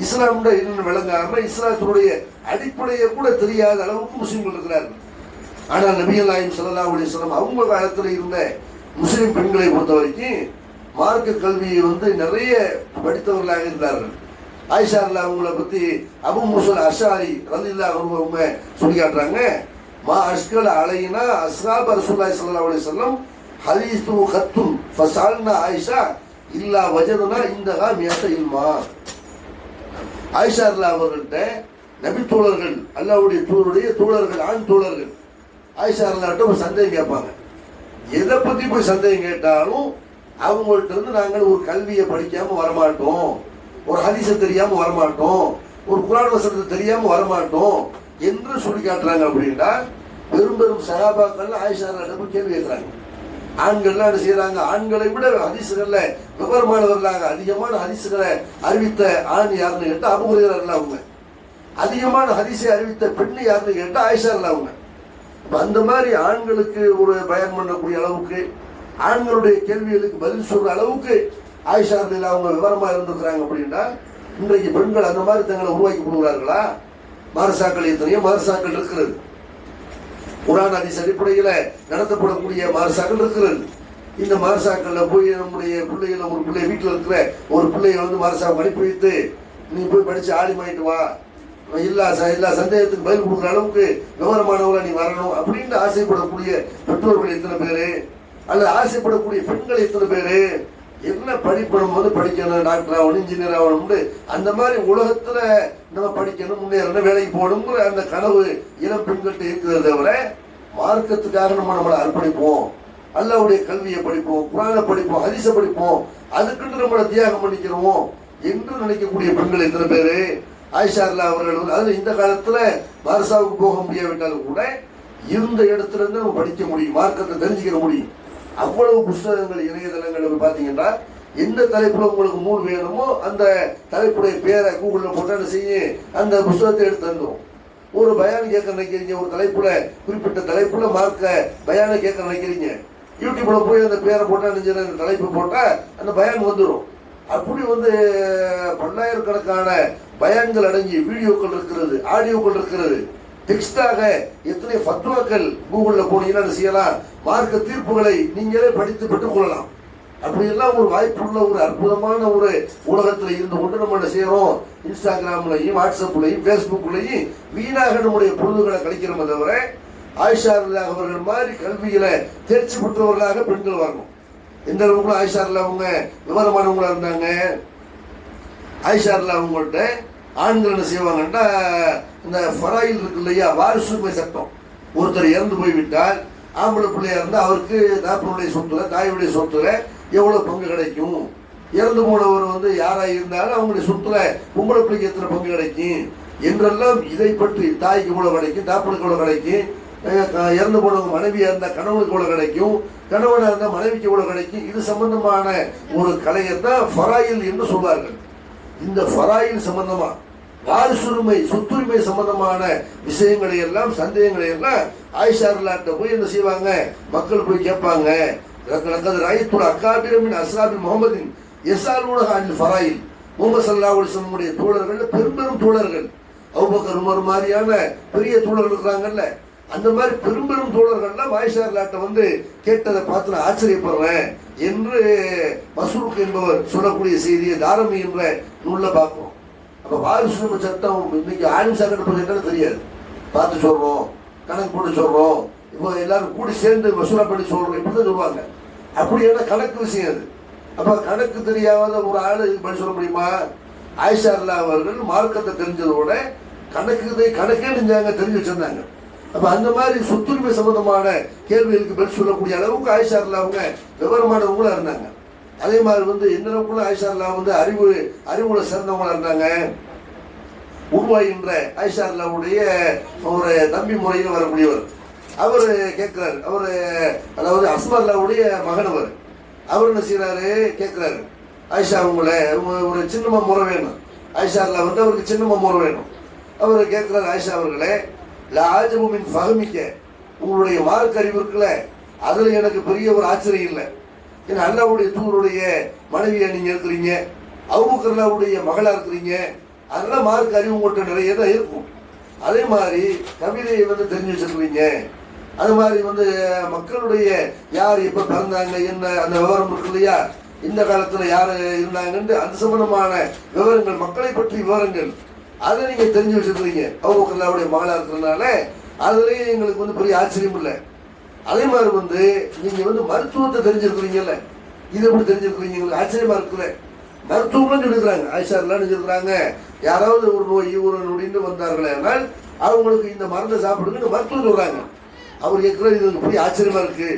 இஸ்லாம்ட என்னென்ன விளங்காம இஸ்லாத்தினுடைய அடிப்படையை கூட தெரியாத அளவுக்கு முஸ்லீம்கள் இருக்கிறார்கள். ஆனால் நபிகள் நாயகம் ஸல்லல்லாஹு அலைஹி வஸல்லம் அவங்க காலத்தில் இருந்த முஸ்லீம் பெண்களை பொறுத்த வரைக்கும் மார்க்க கல்வியை நிறைய படித்தவர்களாக இருந்தார்கள். ஆயிஷா ரலியல்லாஹு அவங்கள பத்தி அபூ மூஸா அஷ்அரி ரலியல்லாஹு அன்ஹு அவங்க சொல்லி காட்டுறாங்க, மா அஷ்கல அலைனா அஸ்ஹாப ரசூலுல்லாஹி ஸல்லல்லாஹு அலைஹி வஸல்லம் ஹதீஸு கத்தும் ஃபஸல்னா ஆயிஷா இல்லா வஜதுனா இந்தஹா மியத இல்மா. ஆயிஷா ரலியல்லாஹு அவர்கள்ட்ட நபி தோழர்கள், அல்லாஹ்வுடைய தூதருடைய தோழர்கள், ஆண் தோழர்கள் ஆயிஷா ரலியல்லாஹு ஒரு சந்தேகம் கேட்பாங்க. எதை பத்தி போய் சந்தேகம் கேட்டாலும் அவங்கள்ட்ட இருந்து நாங்கள் ஒரு கல்வியை படிக்காம வரமாட்டோம், ஒரு ஹதீஸை தெரியாம வரமாட்டோம், ஒரு குர்ஆன் வசனத்தை தெரியாம வரமாட்டோம் என்று சொல்லி காட்டுறாங்க. அப்படின்னா பெரும் பெரும் சஹாபாக்கள் ஆயிஷா ரலியல்லாஹு கேள்வி கேட்கிறாங்க. ஆண்கள்லாம் என்ன செய்யறாங்க, ஆண்களை விட ஹதீஸுகள்ல விவரமானவர்களாக அதிகமான ஹதீஸுகளை அறிவித்த ஆண் யாருன்னு கேட்டா அபூ ஹுரைரா ரலியல்லாஹு அவங்க. அதிகமான ஹதீஸை அறிவித்த பெண் யாருன்னு கேட்டா ஆயிஷா ரலியல்லாஹு அவங்க. அந்த மாதிரி ஆண்களுக்கு ஒரு பயன் பண்ணக்கூடிய அளவுக்கு, ஆண்களுடைய கேள்விகளுக்கு பதில் சொல்ற அளவுக்கு ஆயிஷா ரலியல்லாஹு அவங்க விவரமா இருந்திருக்கிறாங்க. அப்படின்னா இன்றைக்கு பெண்கள் அந்த மாதிரி தங்களை உருவாக்கி கொள்கிறார்களா? மதரசாக்கள் எத்தனையோ மதரசாக்கள் இருக்கிறது, குர்ஆன் ஹதீஸ் அடிப்படையில் நடத்தப்படக்கூடிய மதரசாக்கள் இருக்கிறது. இந்த மதரசாக்கள்ல போய் நம்முடைய பிள்ளைகளை, ஒரு பிள்ளை வீட்டில் இருக்கிற ஒரு பிள்ளையை மதரசாவுக்கு அனுப்பி வைத்து நீ போய் படிச்சு ஆலிமாயிட்டு வா, எல்லா சந்தேகத்துக்கு பதில் கொடுக்குற அளவுக்கு விவரமானவங்களா நீ வரணும் அப்படின்னு ஆசைப்படக்கூடிய பெற்றோர்கள் எத்தனை பேரு, அல்லது ஆசைப்படக்கூடிய பெண்கள் எத்தனை பேரு? என்ன படிப்பணும் படிக்கணும், டாக்டர் ஆகணும், இன்ஜினியர் ஆகணும், அந்த மாதிரி உலகத்துல நம்ம படிக்கணும், முன்னேறணும், வேலைக்கு போகணுங்கிற அந்த கனவு இளம் பெண்கள்கிட்ட இருக்கிறத தவிர மார்க்கத்துக்காக நம்மளை அர்ப்பணிப்போம், அல்லாஹ்வுடைய கல்வியை படிப்போம், குர்ஆனை படிப்போம், ஹதீஸை படிப்போம், அதுக்குன்னு நம்மளை தியாகம் பண்ணிக்கிறோம் என்று நினைக்கக்கூடிய பெண்கள் எத்தனை பேரு? ஆயிஷா ரலியல்லாஹு அவர்கள் அதுல இந்த காலத்துல மதரசாவுக்கு போக முடியாவிட்டாலும் கூட இருந்த இடத்துல இருந்து நம்ம படிக்க முடியும், மார்க்கத்தை தெரிஞ்சுக்கிற முடியும். அவ்வளவு புஸ்தகங்கள் இணையதளங்கள் பாத்தீங்கன்னா எந்த தலைப்புல உங்களுக்கு நூல் வேணுமோ அந்த தலைப்புடைய பேரை கூகுள்ல போட்டு என்ன செய்ய அந்த புஸ்தகத்தை எடுத்து தந்துடும். ஒரு பயான் கேட்க நினைக்கிறீங்க, ஒரு தலைப்புல குறிப்பிட்ட தலைப்புல மார்க்க பயானை கேட்க நினைக்கிறீங்க, யூடியூப்ல போய் அந்த பேரை போட்டா அந்த தலைப்பு போட்டா அந்த பயான் வந்துடும். அப்படி பல்லாயிரக்கணக்கான பயான்கள் அடங்கி வீடியோக்கள் இருக்கிறது, ஆடியோக்கள் இருக்கிறது, டெக்ஸ்டாக எத்தனை ஃபத்வாக்கள் கூகுள்ல போனீங்கன்னா செய்யலாம், மார்க்க தீர்ப்புகளை நீங்களே படித்து பெற்றுக் கொள்ளலாம். அப்படியெல்லாம் ஒரு வாய்ப்புள்ள ஒரு அற்புதமான ஒரு உலகத்துல இருந்து கொண்டு நம்ம என்ன செய்யறோம், இன்ஸ்டாகிராம்லையும் வாட்ஸ்அப்லையும் பேஸ்புக்லையும் வீணாக நம்முடைய பொழுதுகளை கழிக்கிறோமே தவிர ஆயிஷா ரலியல்லாஹு அவர்கள் மாதிரி கல்வியில தேர்ச்சி பெற்றவர்களாக பெண்கள் வரணும். எந்த அளவுக்கு ஆயிஷா ரலியல்லாஹு அவங்க விவரமானவங்களா இருந்தாங்க. ஆயிஷா ரலியல்லாஹு அவங்கள்ட்ட ஆண்கள் என்ன செய்வாங்கன்னா இந்த ஃபராயில் இருக்கு இல்லையா, வாரிசுரிமை சட்டம், ஒருத்தர் இறந்து போய்விட்டால் ஆம்பளை பிள்ளையா இருந்தா அவருக்கு தாப்பனுடைய சொத்துல, தாயுடைய சொத்துல எவ்வளவு பங்கு கிடைக்கும், இறந்து போனவர் யாரா இருந்தாலும் அவங்களுடைய சொத்துல பொம்பளை பிள்ளைக்கு எத்தனை பங்கு கிடைக்கும் என்றெல்லாம் இதை பற்றி, தாய்க்கு எவ்வளவு கிடைக்கும், தாப்பனுக்கு எவ்வளவு கிடைக்கும், இறந்து போனவங்க மனைவியா இருந்தா கணவனுக்கு எவ்வளவு கிடைக்கும், கணவனா இருந்தா மனைவிக்கு எவ்வளவு கிடைக்கும், இது சம்பந்தமான ஒரு கலையத்தான் ஃபராயில் என்று சொல்வார்கள். இந்த ஃபராயில் சம்பந்தமா வாரிசுரிமை சொத்துரிமை சம்பந்தமான விஷயங்களை எல்லாம் சந்தேகங்களை எல்லாம் ஆயிஷா ரலியல்லாஹு போய் என்ன செய்வாங்க, மக்கள் போய் கேட்பாங்க. அக்காபிரமின் அஸ்ஹாபி முஹம்மதின் யஸாலூன அனில் ஃபராயில், முஹம்மது ஸல்லல்லாஹு அலைஹி வஸல்லம் தோழர்கள், பெரும் தோழர்கள், அபூபக்கர் உமர் மாதிரியான பெரிய தோழர்கள் இருக்கிறாங்கல்ல, அந்த மாதிரி பெரும் தோழர்கள்லாம் ஆயிஷா ரலியல்லாஹு கேட்டதை பார்த்து நான் ஆச்சரியப்படுறேன் என்று மஸ்ரூக் என்பவர் சொல்லக்கூடிய செய்தியை தாரமி என்ற நூல்ல பார்க்கிறோம். அப்ப வாரிசுரிமை சட்டம் இன்னைக்கு ஆலிம் சாக்கெட் என்னன்னு தெரியாது, பார்த்து சொல்றோம், கணக்கு போட்டு சொல்றோம், இப்போ எல்லாரும் கூடி சேர்ந்து மசூரா பண்ணி சொல்றோம், இப்படிதான் சொல்லுவாங்க. அப்படியான கணக்கு விஷயம் அது. அப்ப கணக்கு தெரியாத ஒரு ஆளு பண்ணி சொல்ல முடியுமா? ஆயிஷா ரலியல்லாஹு அவர்கள் மார்க்கத்தை தெரிஞ்சதோட கணக்கே செஞ்சாங்க, தெரிஞ்சு வச்சிருந்தாங்க. அப்ப அந்த மாதிரி சொத்துரிமை சம்பந்தமான கேள்விகளுக்கு பதில் சொல்லக்கூடிய அளவுக்கு ஆயிஷா ரலியல்லாஹு அவங்க விவரமானவங்களா இருந்தாங்க. அதே மாதிரி வந்து எந்த அளவுக்குள்ள ஆயிஷா அல்லாஹ் வந்து அறிவுல சிறந்தவங்களா இருந்தாங்க. உருவாகின்ற ஆயிஷா அல்லாஹ்வுடைய ஒரு தம்பி முறையில் வரக்கூடியவர். அவர் கேட்கிறாரு, அவர் அதாவது அஸ்மா அல்லாஹ்வுடைய மகன். அவர் என்ன செய்யறாரு, கேட்கிறாரு, ஆயிஷா உங்களை ஒரு சின்னமா முறை வேணும். ஆயிஷா அல்லாஹ் வந்து அவருக்கு சின்னமா முறை வேணும். அவர் கேட்கிறாரு, ஆயிஷா அவர்களே, லாஜபுமின் ஃபஹமிக்க, உங்களுடைய மார்க் அறிவு இருக்குல்ல, அதுல எனக்கு பெரிய ஒரு ஆச்சரியம் இல்லை. ஏன்னா அல்லாஹ்வுடைய தூதருடைய மனைவியா நீங்க இருக்கிறீங்க, அபூபக்கர் அல்லாஹ்வுடைய மகளா இருக்கிறீங்க, அதெல்லாம் மார்க் அறிவு உங்கள்கிட்ட நிறைய தான் இருக்கும். அதே மாதிரி கவிதையை வந்து தெரிஞ்சு வச்சிருக்கிறீங்க. அது மாதிரி வந்து மக்களுடைய யார் எப்ப பிறந்தாங்க என்ன அந்த விவரம் இருக்கு இல்லையா, இந்த காலத்துல யாரு இருந்தாங்கன்னு அந்த சம்பந்தமான விவரங்கள், மக்களை பற்றி விவரங்கள், அதை நீங்க தெரிஞ்சு வச்சிருக்கிறீங்க. அபூபக்கர் அல்லாஹ்வுடைய மகளா இருக்கிறதுனால அதுலயும் எங்களுக்கு வந்து பெரிய ஆச்சரியம் இல்லை. அதே மாதிரி வந்து நீங்க வந்து மருத்துவத்தை தெரிஞ்சிருக்கிறீங்கல்ல, இது எப்படி தெரிஞ்சிருக்கிறீங்க, எங்களுக்கு ஆச்சரியமா இருக்குல்ல. மருத்துவம்னு சொல்லியிருக்கிறாங்க. ஆயிஷா எல்லாம் சொல்லியிருக்கிறாங்க, யாராவது ஒரு நோய் ஒரு நொடின்னு வந்தார்களே ஆனால் அவங்களுக்கு இந்த மருந்தை சாப்பிடுங்கன்னு மருத்துவம் சொல்றாங்க. அவர் கேட்கிறது இது பெரிய ஆச்சரியமா இருக்கு,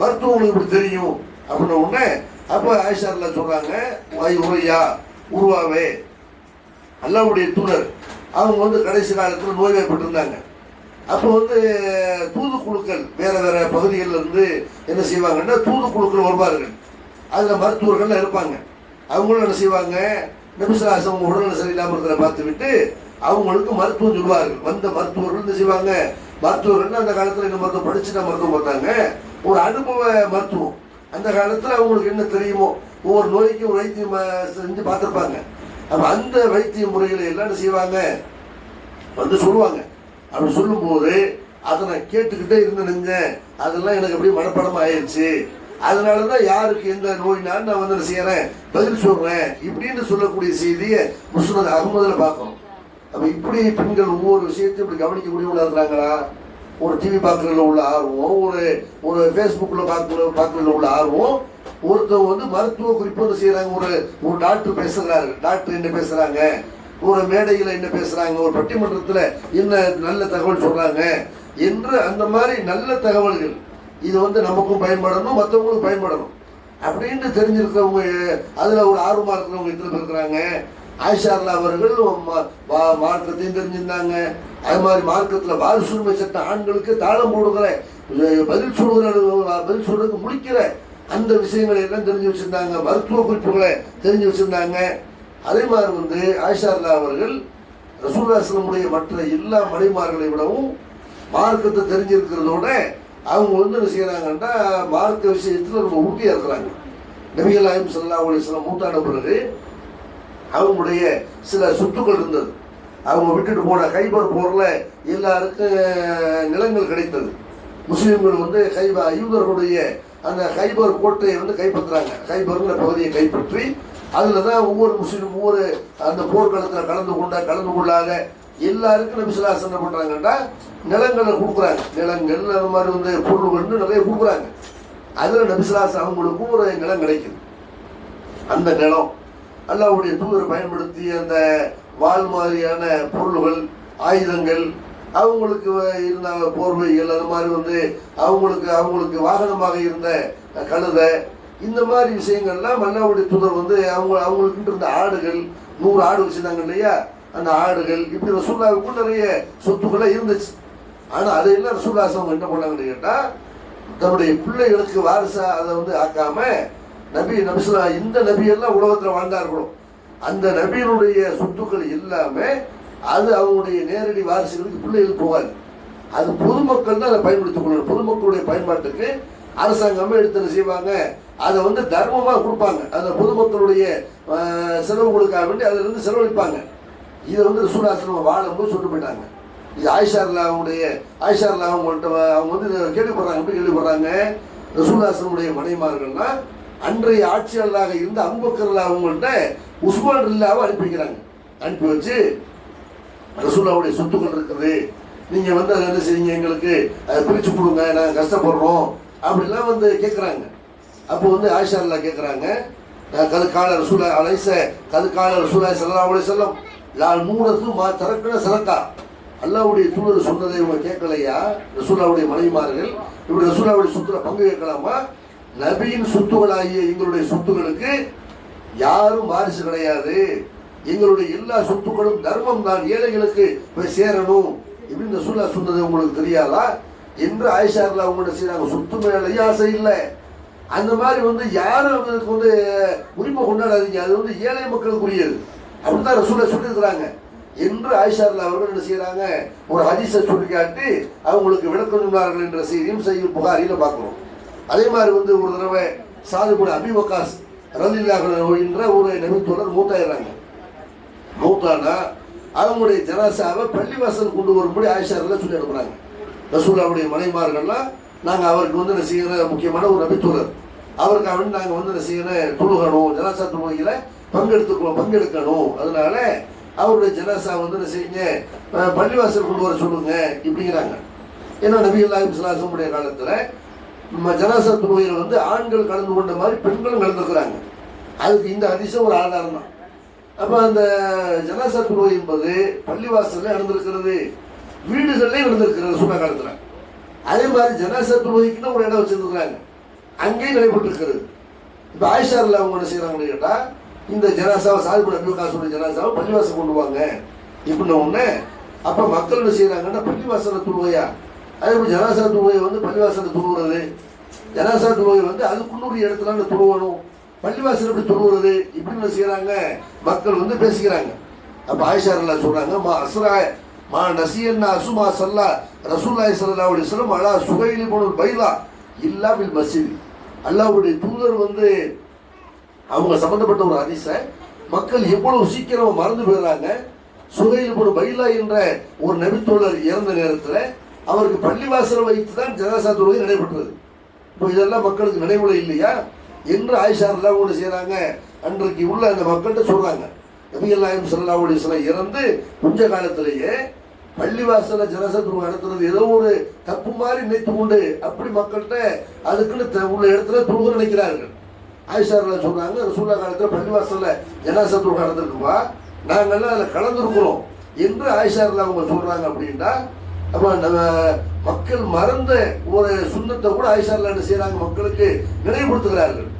மருத்துவம் உங்களுக்கு இப்படி தெரியும் அப்படின்ன உடனே அப்ப ஆயிஷா எல்லாம் சொல்றாங்க, உரையா உருவாவே அல்லாஹ்வுடைய தூதர் அவங்க வந்து கடைசி காலத்தில் நோய்வாய்ப்பட்டிருந்தாங்க. அப்போ வந்து தூதுக்குழுக்கள் வேற வேற பகுதிகளில் இருந்து என்ன செய்வாங்கன்னா தூதுக்குழுக்கள் வருவார்கள். அதில் மருத்துவர்கள் இருப்பாங்க. அவங்களும் என்ன செய்வாங்க, நபிசுல்லாஹ் அவங்க உடல்நல சரியில்லாமல் இருக்கிறத பார்த்து விட்டு அவங்களுக்கு மருத்துவம் சொல்வார்கள். வந்த மருத்துவர்கள் என்ன செய்வாங்க, மருத்துவர்கள் அந்த காலத்தில் என்ன மருத்துவம் படிச்சுட்டா மருத்துவம் பார்த்தாங்க, ஒரு அனுபவ மருத்துவம். அந்த காலத்தில் அவங்களுக்கு என்ன தெரியுமோ ஒவ்வொரு நோய்க்கு ஒரு வைத்தியம் செஞ்சு பார்த்துருப்பாங்க. அப்போ அந்த வைத்திய முறைகளை எல்லாம் என்ன செய்வாங்க வந்து சொல்லுவாங்க. அப்படி சொல்லும்போது அதை நான் கேட்டுக்கிட்டே இருந்தேனுங்க, அதெல்லாம் எனக்கு அப்படியே மனப்படமா ஆயிடுச்சு. அதனாலதான் யாருக்கு எந்த நோயினாலும் நான் வந்து என்ன செய்யறேன், பதில் சொல்றேன் இப்படின்னு சொல்லக்கூடிய செய்தியை முஸ்னத் அஹ்மதுல பார்க்கணும். அப்ப இப்படி பெண்கள் ஒவ்வொரு விஷயத்தையும் இப்படி கவனிக்கக்கூடியவங்களா இருக்கிறாங்களா? ஒரு டிவி பார்க்கறதுல உள்ள ஆர்வம், ஒரு ஃபேஸ்புக்ல பார்க்கறதுல உள்ள ஆர்வம், ஒருத்தவங்க வந்து மருத்துவ குறிப்பு செய்யறாங்க. ஒரு டாக்டர் பேசுறாரு, டாக்டர் என்ன பேசுறாங்க, ஒரு மேடையில் என்ன பேசுறாங்க, ஒரு பட்டிமன்றத்தில் என்ன நல்ல தகவல் சொல்றாங்க என்று அந்த மாதிரி நல்ல தகவல்கள் இது வந்து நமக்கும் பயன்படணும், மற்றவங்களுக்கும் பயன்படணும் அப்படின்னு தெரிஞ்சிருக்கிறவங்க, அதுல ஒரு ஆர்வமா இருக்கிறவங்க எத்தனை பேர் இருக்கிறாங்க? ஆயிஷா அல்லாஹ் அவர்கள் மார்க்கத்தையும் தெரிஞ்சிருந்தாங்க. அது மாதிரி மார்க்கத்தில் வாரிசுரிமை சட்டம் ஆண்களுக்கு தாளம் போடுகிற பதில் சொல்றதுக்கு முடிக்கிற அந்த விஷயங்களை எல்லாம் தெரிஞ்சு வச்சிருந்தாங்க. மருத்துவ குறிப்புகளை தெரிஞ்சு வச்சிருந்தாங்க. அதே மாதிரி வந்து ஆயிஷா அல்லாஹ் அவர்கள் ரசூலுல்லாஹி ஸல்லல்லாஹு அலைஹி வஸல்லம் மற்ற எல்லா மனைவிமார்களை விடவும் மார்க்கத்தை தெரிஞ்சிருக்கிறதோட அவங்க வந்து என்ன செய்யறாங்கன்னா மார்க்க விஷயத்துல ரொம்ப உறுதியா இருக்கிறாங்க. நபிகள் நாயகம் ஸல்லல்லாஹு அலைஹி வஸல்லம் மூத்தான பிறகு அவங்களுடைய சில சொத்துக்கள் இருந்தது. அவங்க விட்டுட்டு போன கைபர் போர்ல எல்லாருக்கும் நிலங்கள் கிடைத்தது. முஸ்லிம்கள் வந்து யூதர்களுடைய அந்த கைபர் கோட்டையை வந்து கைப்பற்றுறாங்க. கைபர்ங்கிற பகுதியை கைப்பற்றி அதுல தான் ஒவ்வொரு முஸ்லீம் ஒவ்வொரு அந்த போர்க்களத்தில் கலந்து கொள்ளாத எல்லாருக்கும் நபி ஸல்லல்லாஹு அலைஹி வஸல்லம் என்ன பண்றாங்கன்னா நிலங்களை கொடுக்குறாங்க. நிலங்கள் அந்த மாதிரி வந்து பொருள்கள் நிறைய கொடுக்குறாங்க. அதுல நபி ஸல்லல்லாஹு அலைஹி வஸல்லம் அவங்களுக்கும் ஒரு நிலம் கிடைக்குது. அந்த நிலம் அல்லாஹ்வுடைய தூதர் பயன்படுத்தி அந்த வாள் மாதிரியான பொருள்கள், ஆயுதங்கள், அவங்களுக்கு இருந்த போர்வைகள், அது மாதிரி வந்து அவங்களுக்கு வாகனமாக இருந்த கழுதை, இந்த மாதிரி விஷயங்கள்லாம் அல்லாஹ்வுடைய தூதர் வந்து அவங்களுக்கு இருந்த ஆடுகள், 100 ஆடு வச்சிருந்தாங்க இல்லையா, அந்த ஆடுகள், இப்படி ரசூலுல்லாஹ்வுக்கு நிறைய சொத்துக்களை இருந்துச்சு. ஆனா அதையெல்லாம் ரசூலுல்லாஹ் அவங்க என்ன பண்ணாங்கன்னு கேட்டா, தன்னுடைய பிள்ளைகளுக்கு வாரிசா அதை வந்து ஆக்காம நபிசுல்லா இந்த நபியெல்லாம் உலகத்துல வாழ்ந்தார்களோ அந்த நபியினுடைய சொத்துக்கள் எல்லாமே அது அவங்களுடைய நேரடி வாரிசுகளுக்கு பிள்ளைகளுக்கு போகாது. அது பொதுமக்கள் தான் அதை பயன்படுத்திக் கொள்ளணும். பொதுமக்களுடைய பயன்பாட்டுக்கு அரசாங்கமே எடுத்து செய்வாங்க, அதை வந்து தர்மமா கொடுப்பாங்க. அந்த பொதுமக்களுடைய செலவுகளுக்காக வேண்டி அதுல இருந்து செலவழிப்பாங்க. இதை வந்து ரசூலுல்லாஹி ஸல்லல்லாஹு அலைஹி வஸல்லம் வாழும்போது சொல்லிட்டு போயிட்டாங்க. இது ஆயிஷா அல்லாஹ் அவங்கள்ட்ட அவங்க வந்து கேள்விப்படுறாங்க. எப்படி கேள்விப்படுறாங்க? ரசூலுல்லாஹி ஸல்லல்லாஹு அலைஹி வஸல்லம் மனைவிமார்கள்னா அன்றைய ஆட்சியாளராக இருந்த அபூபக்கர் அவங்கள்ட்ட உஸ்மான் ரலியல்லாஹு அன்ஹு அனுப்பிக்கிறாங்க. அனுப்பி வச்சு ரசூலுல்லாஹ்வுடைய சொத்துக்கள் இருக்குது, நீங்க வந்து அதை என்ன செய்யுங்க, எங்களுக்கு அதை பிரிச்சு கொடுங்க, நாங்கள் கஷ்டப்படுறோம் அப்படிலாம் வந்து கேட்குறாங்க. அப்போ வந்து ஆயிஷா அல்லாஹ் கேட்குறாங்க, கதுக்கால ரசூலுல்லாஹி ஸல்லல்லாஹு அலைஹி வஸல்லம் லால் மூடத்து மா தரக்குன சரக்கா, அல்லாஹ்வுடைய தூதர் சொன்னதை இவங்க கேட்கலையா? ரசூலுல்லாஹ்வுடைய மனைவிமார்கள் இப்படி ரசூலுல்லாஹ்வுடைய சொத்துல பங்கு கேட்கலாமா? நபியின் சொத்துகளாகிய எங்களுடைய சொத்துகளுக்கு யாரும் வாரிசு கிடையாது, எங்களுடைய எல்லா சொத்துக்களும் தர்மம் தான், ஏழைகளுக்கு போய் சேரணும் இப்படின்னு ரசூலுல்லாஹ் சொன்னது உங்களுக்கு தெரியாதா என்று ஆயிஷா ரலியல்லாஹு அவங்க செய்யறாங்க. சொத்து மேலேயே ஆசை இல்லை. அந்த மாதிரி யாரும் அவங்களுக்கு உரிமை கொண்டாடாதீங்க, அது ஏழை மக்களுக்குரியது அப்படிதான் ரசூலுல்லாஹ் சொல்லியிருக்கிறாங்க என்று ஆயிஷா ரலியல்லாஹு அவர்கள் என்ன செய்யறாங்க, ஒரு ஹதீஸை சொல்லி காட்டி அவங்களுக்கு விளக்கம் சொன்னார்கள் என்ற செய்தியும் சஹீஹ் புகாரியில பார்க்கிறோம். அதே மாதிரி ஒரு தடவை சாது இப்னு அபீ வக்காஸ் ரலியல்லாஹு அன்ஹு என்ற ஒரு நபித்தோழர் மூத்தாயிடுறாங்க. மூத்தானா அவங்களுடைய ஜனாசாவை பள்ளிவாசல் கொண்டு வரும்படி ஆயிஷா ரலியல்லாஹு சொல்லி அனுப்புறாங்க. ரசூலுல்லாஹ்வுடைய மனைவிமார்கள்லாம் நாங்கள் அவருக்கு என்ன செய்யற முக்கியமான ஒரு நபித்தோழர், அவருக்கு நாங்கள் என்ன செய்யற தொழுகணும், ஜனாசா தொழுகையில பங்கெடுக்கணும், அதனால அவருடைய ஜனாசா என்ன செய்யுங்க பள்ளிவாசல் கொண்டு வர சொல்லுங்க இப்படிங்கிறாங்க. ஏன்னா நபிகள் நாயகம் ஸல்லல்லாஹு அலைஹி வஸல்லம் காலத்துல ஜனாசா தொழுகையில ஆண்கள் கலந்து கொண்ட மாதிரி பெண்களும் கலந்துக்கிறாங்க. அதுக்கு இந்த ஹதீஸும் ஒரு ஆதாரம் தான். அப்ப அந்த ஜனாசா தொழுகை என்பது பள்ளிவாசல்ல நடந்திருக்கிறது, வீடுகள்ல நடந்திருக்கிறது சொன்ன காலத்துல. அதே மாதிரி ஜனாசா தொழுகைக்குன்னு ஒரு இடம் வச்சிருக்கிறாங்க, அங்கேயும் நடைபெற்று இருக்கிறது. இப்ப ஆயிஷா ரலியல்லாஹு அவங்க என்ன செய்யறாங்கன்னு கேட்டா, இந்த ஜனாசாவை சாது இப்னு அபீ வக்காஸுடைய ஜனாசாவை பள்ளிவாசல் கொண்டு வாங்க இப்படின்ன உடனே அப்ப மக்கள் என்ன செய்யறாங்கன்னா பள்ளிவாசல தொழுகையா, அதே மாதிரி ஜனாசா தொழுகை பள்ளிவாசல தொழுகிறது, ஜனாசா தொழுகை அதுக்குள்ள இடத்துல தொழுவணும், பள்ளிவாசல் எப்படி தொழுகிறது இப்படின்னு செய்யறாங்க, மக்கள் பேசிக்கிறாங்க. அப்ப ஆயிஷா ரலியல்லாஹு சொல்றாங்க, மா நசியன்னா அசுமா சல்லா ரசூலுல்லாஹி ஸல்லல்லாஹு அலைஹி வஸல்லம் அலா சுகைல் இப்னு பைலா இல்லா பில் மஸ்ஜித். அல்லாஹ்வுடைய தூதர் அவங்க சம்பந்தப்பட்ட ஒரு ஹதீஸை மக்கள் எவ்வளவு சீக்கிரம் மறந்து போயிடுறாங்க. சுகைல் இப்னு பைலா என்ற ஒரு நபித்தோழர் இறந்த நேரத்தில் அவருக்கு பள்ளிவாசலை வைத்து தான் ஜனாசா தொழுகை நடைபெற்றது. இப்போ இதெல்லாம் மக்களுக்கு நினைவுல இல்லையா என்று ஆயிஷா ரலியல்லாஹு அன்ஹா செய்யறாங்க. அன்றைக்கு உள்ள அந்த மக்கள்கிட்ட சொல்றாங்க, நபிகள் நாயகம் ஸல்லல்லாஹு அலைஹி வஸல்லம் இறந்து கொஞ்ச காலத்திலேயே பள்ளிவாசல ஜனாசா தொழுகை நடத்துறது ஏதோ ஒரு தப்பு மாதிரி நினைத்து கொண்டு அப்படி மக்கள்கிட்ட அதுக்குன்னு உள்ள இடத்துல தொழுகை நினைக்கிறார்கள். ஆயிஷா ரலியல்லாஹு சொல்றாங்க, ரசூலுல்லாஹ் காலத்துல பள்ளிவாசல்ல ஜனாசா தொழுகை நடந்திருக்குமா, நாங்கெல்லாம் அதில் கலந்துருக்கிறோம் என்று ஆயிஷா ரலியல்லாஹு அவங்க சொல்றாங்க. அப்படின்னா அப்ப நம்ம மக்கள் மறந்த ஒரு சுன்னத்தை கூட ஆயிஷா ரலியல்லாஹு செய்யறாங்க, மக்களுக்கு நினைவுபடுத்துகிறார்கள்.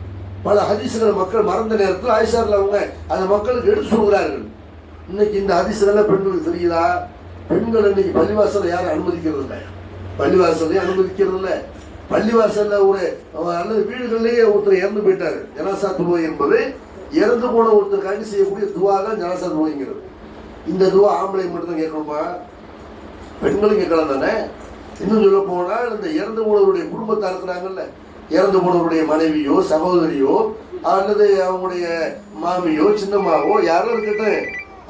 பல ஹதீஸ்களை மக்கள் மறந்த நேரத்தில் ஆயிஷா ரலியல்லாஹு அவங்க அந்த மக்களுக்கு எடுத்து சொல்கிறார்கள். இன்னைக்கு இந்த ஹதீஸ்கள் பெண்களுக்கு தெரியுதா? பெண்கள் இன்னைக்கு பள்ளிவாசலை யாரும் அனுமதிக்கிறது இல்லை, பள்ளிவாசலையும் அனுமதிக்கிறது இல்லை. பள்ளிவாசல்ல அல்லது வீடுகளிலேயே ஒருத்தர் இறந்து போயிட்டாரு, ஜனாசா தொழுகை என்பது இறந்து போன ஒருத்தருக்காண்டி செய்யக்கூடிய துவா தான் ஜனாசா தொழுகைங்கிறது. இந்த துவா ஆம்பளை மட்டும்தான் கேட்கணுமா? பெண்களும் கேட்கலாம் தானே. இன்னும் சொல்ல போனால் இந்த இறந்து போனவருடைய குடும்பத்தார் இருக்கிறாங்கல்ல, இறந்து போனவருடைய மனைவியோ சகோதரியோ அல்லது அவங்களுடைய மாமியோ சின்னம்மாவோ யாரோ இருக்கட்டும்,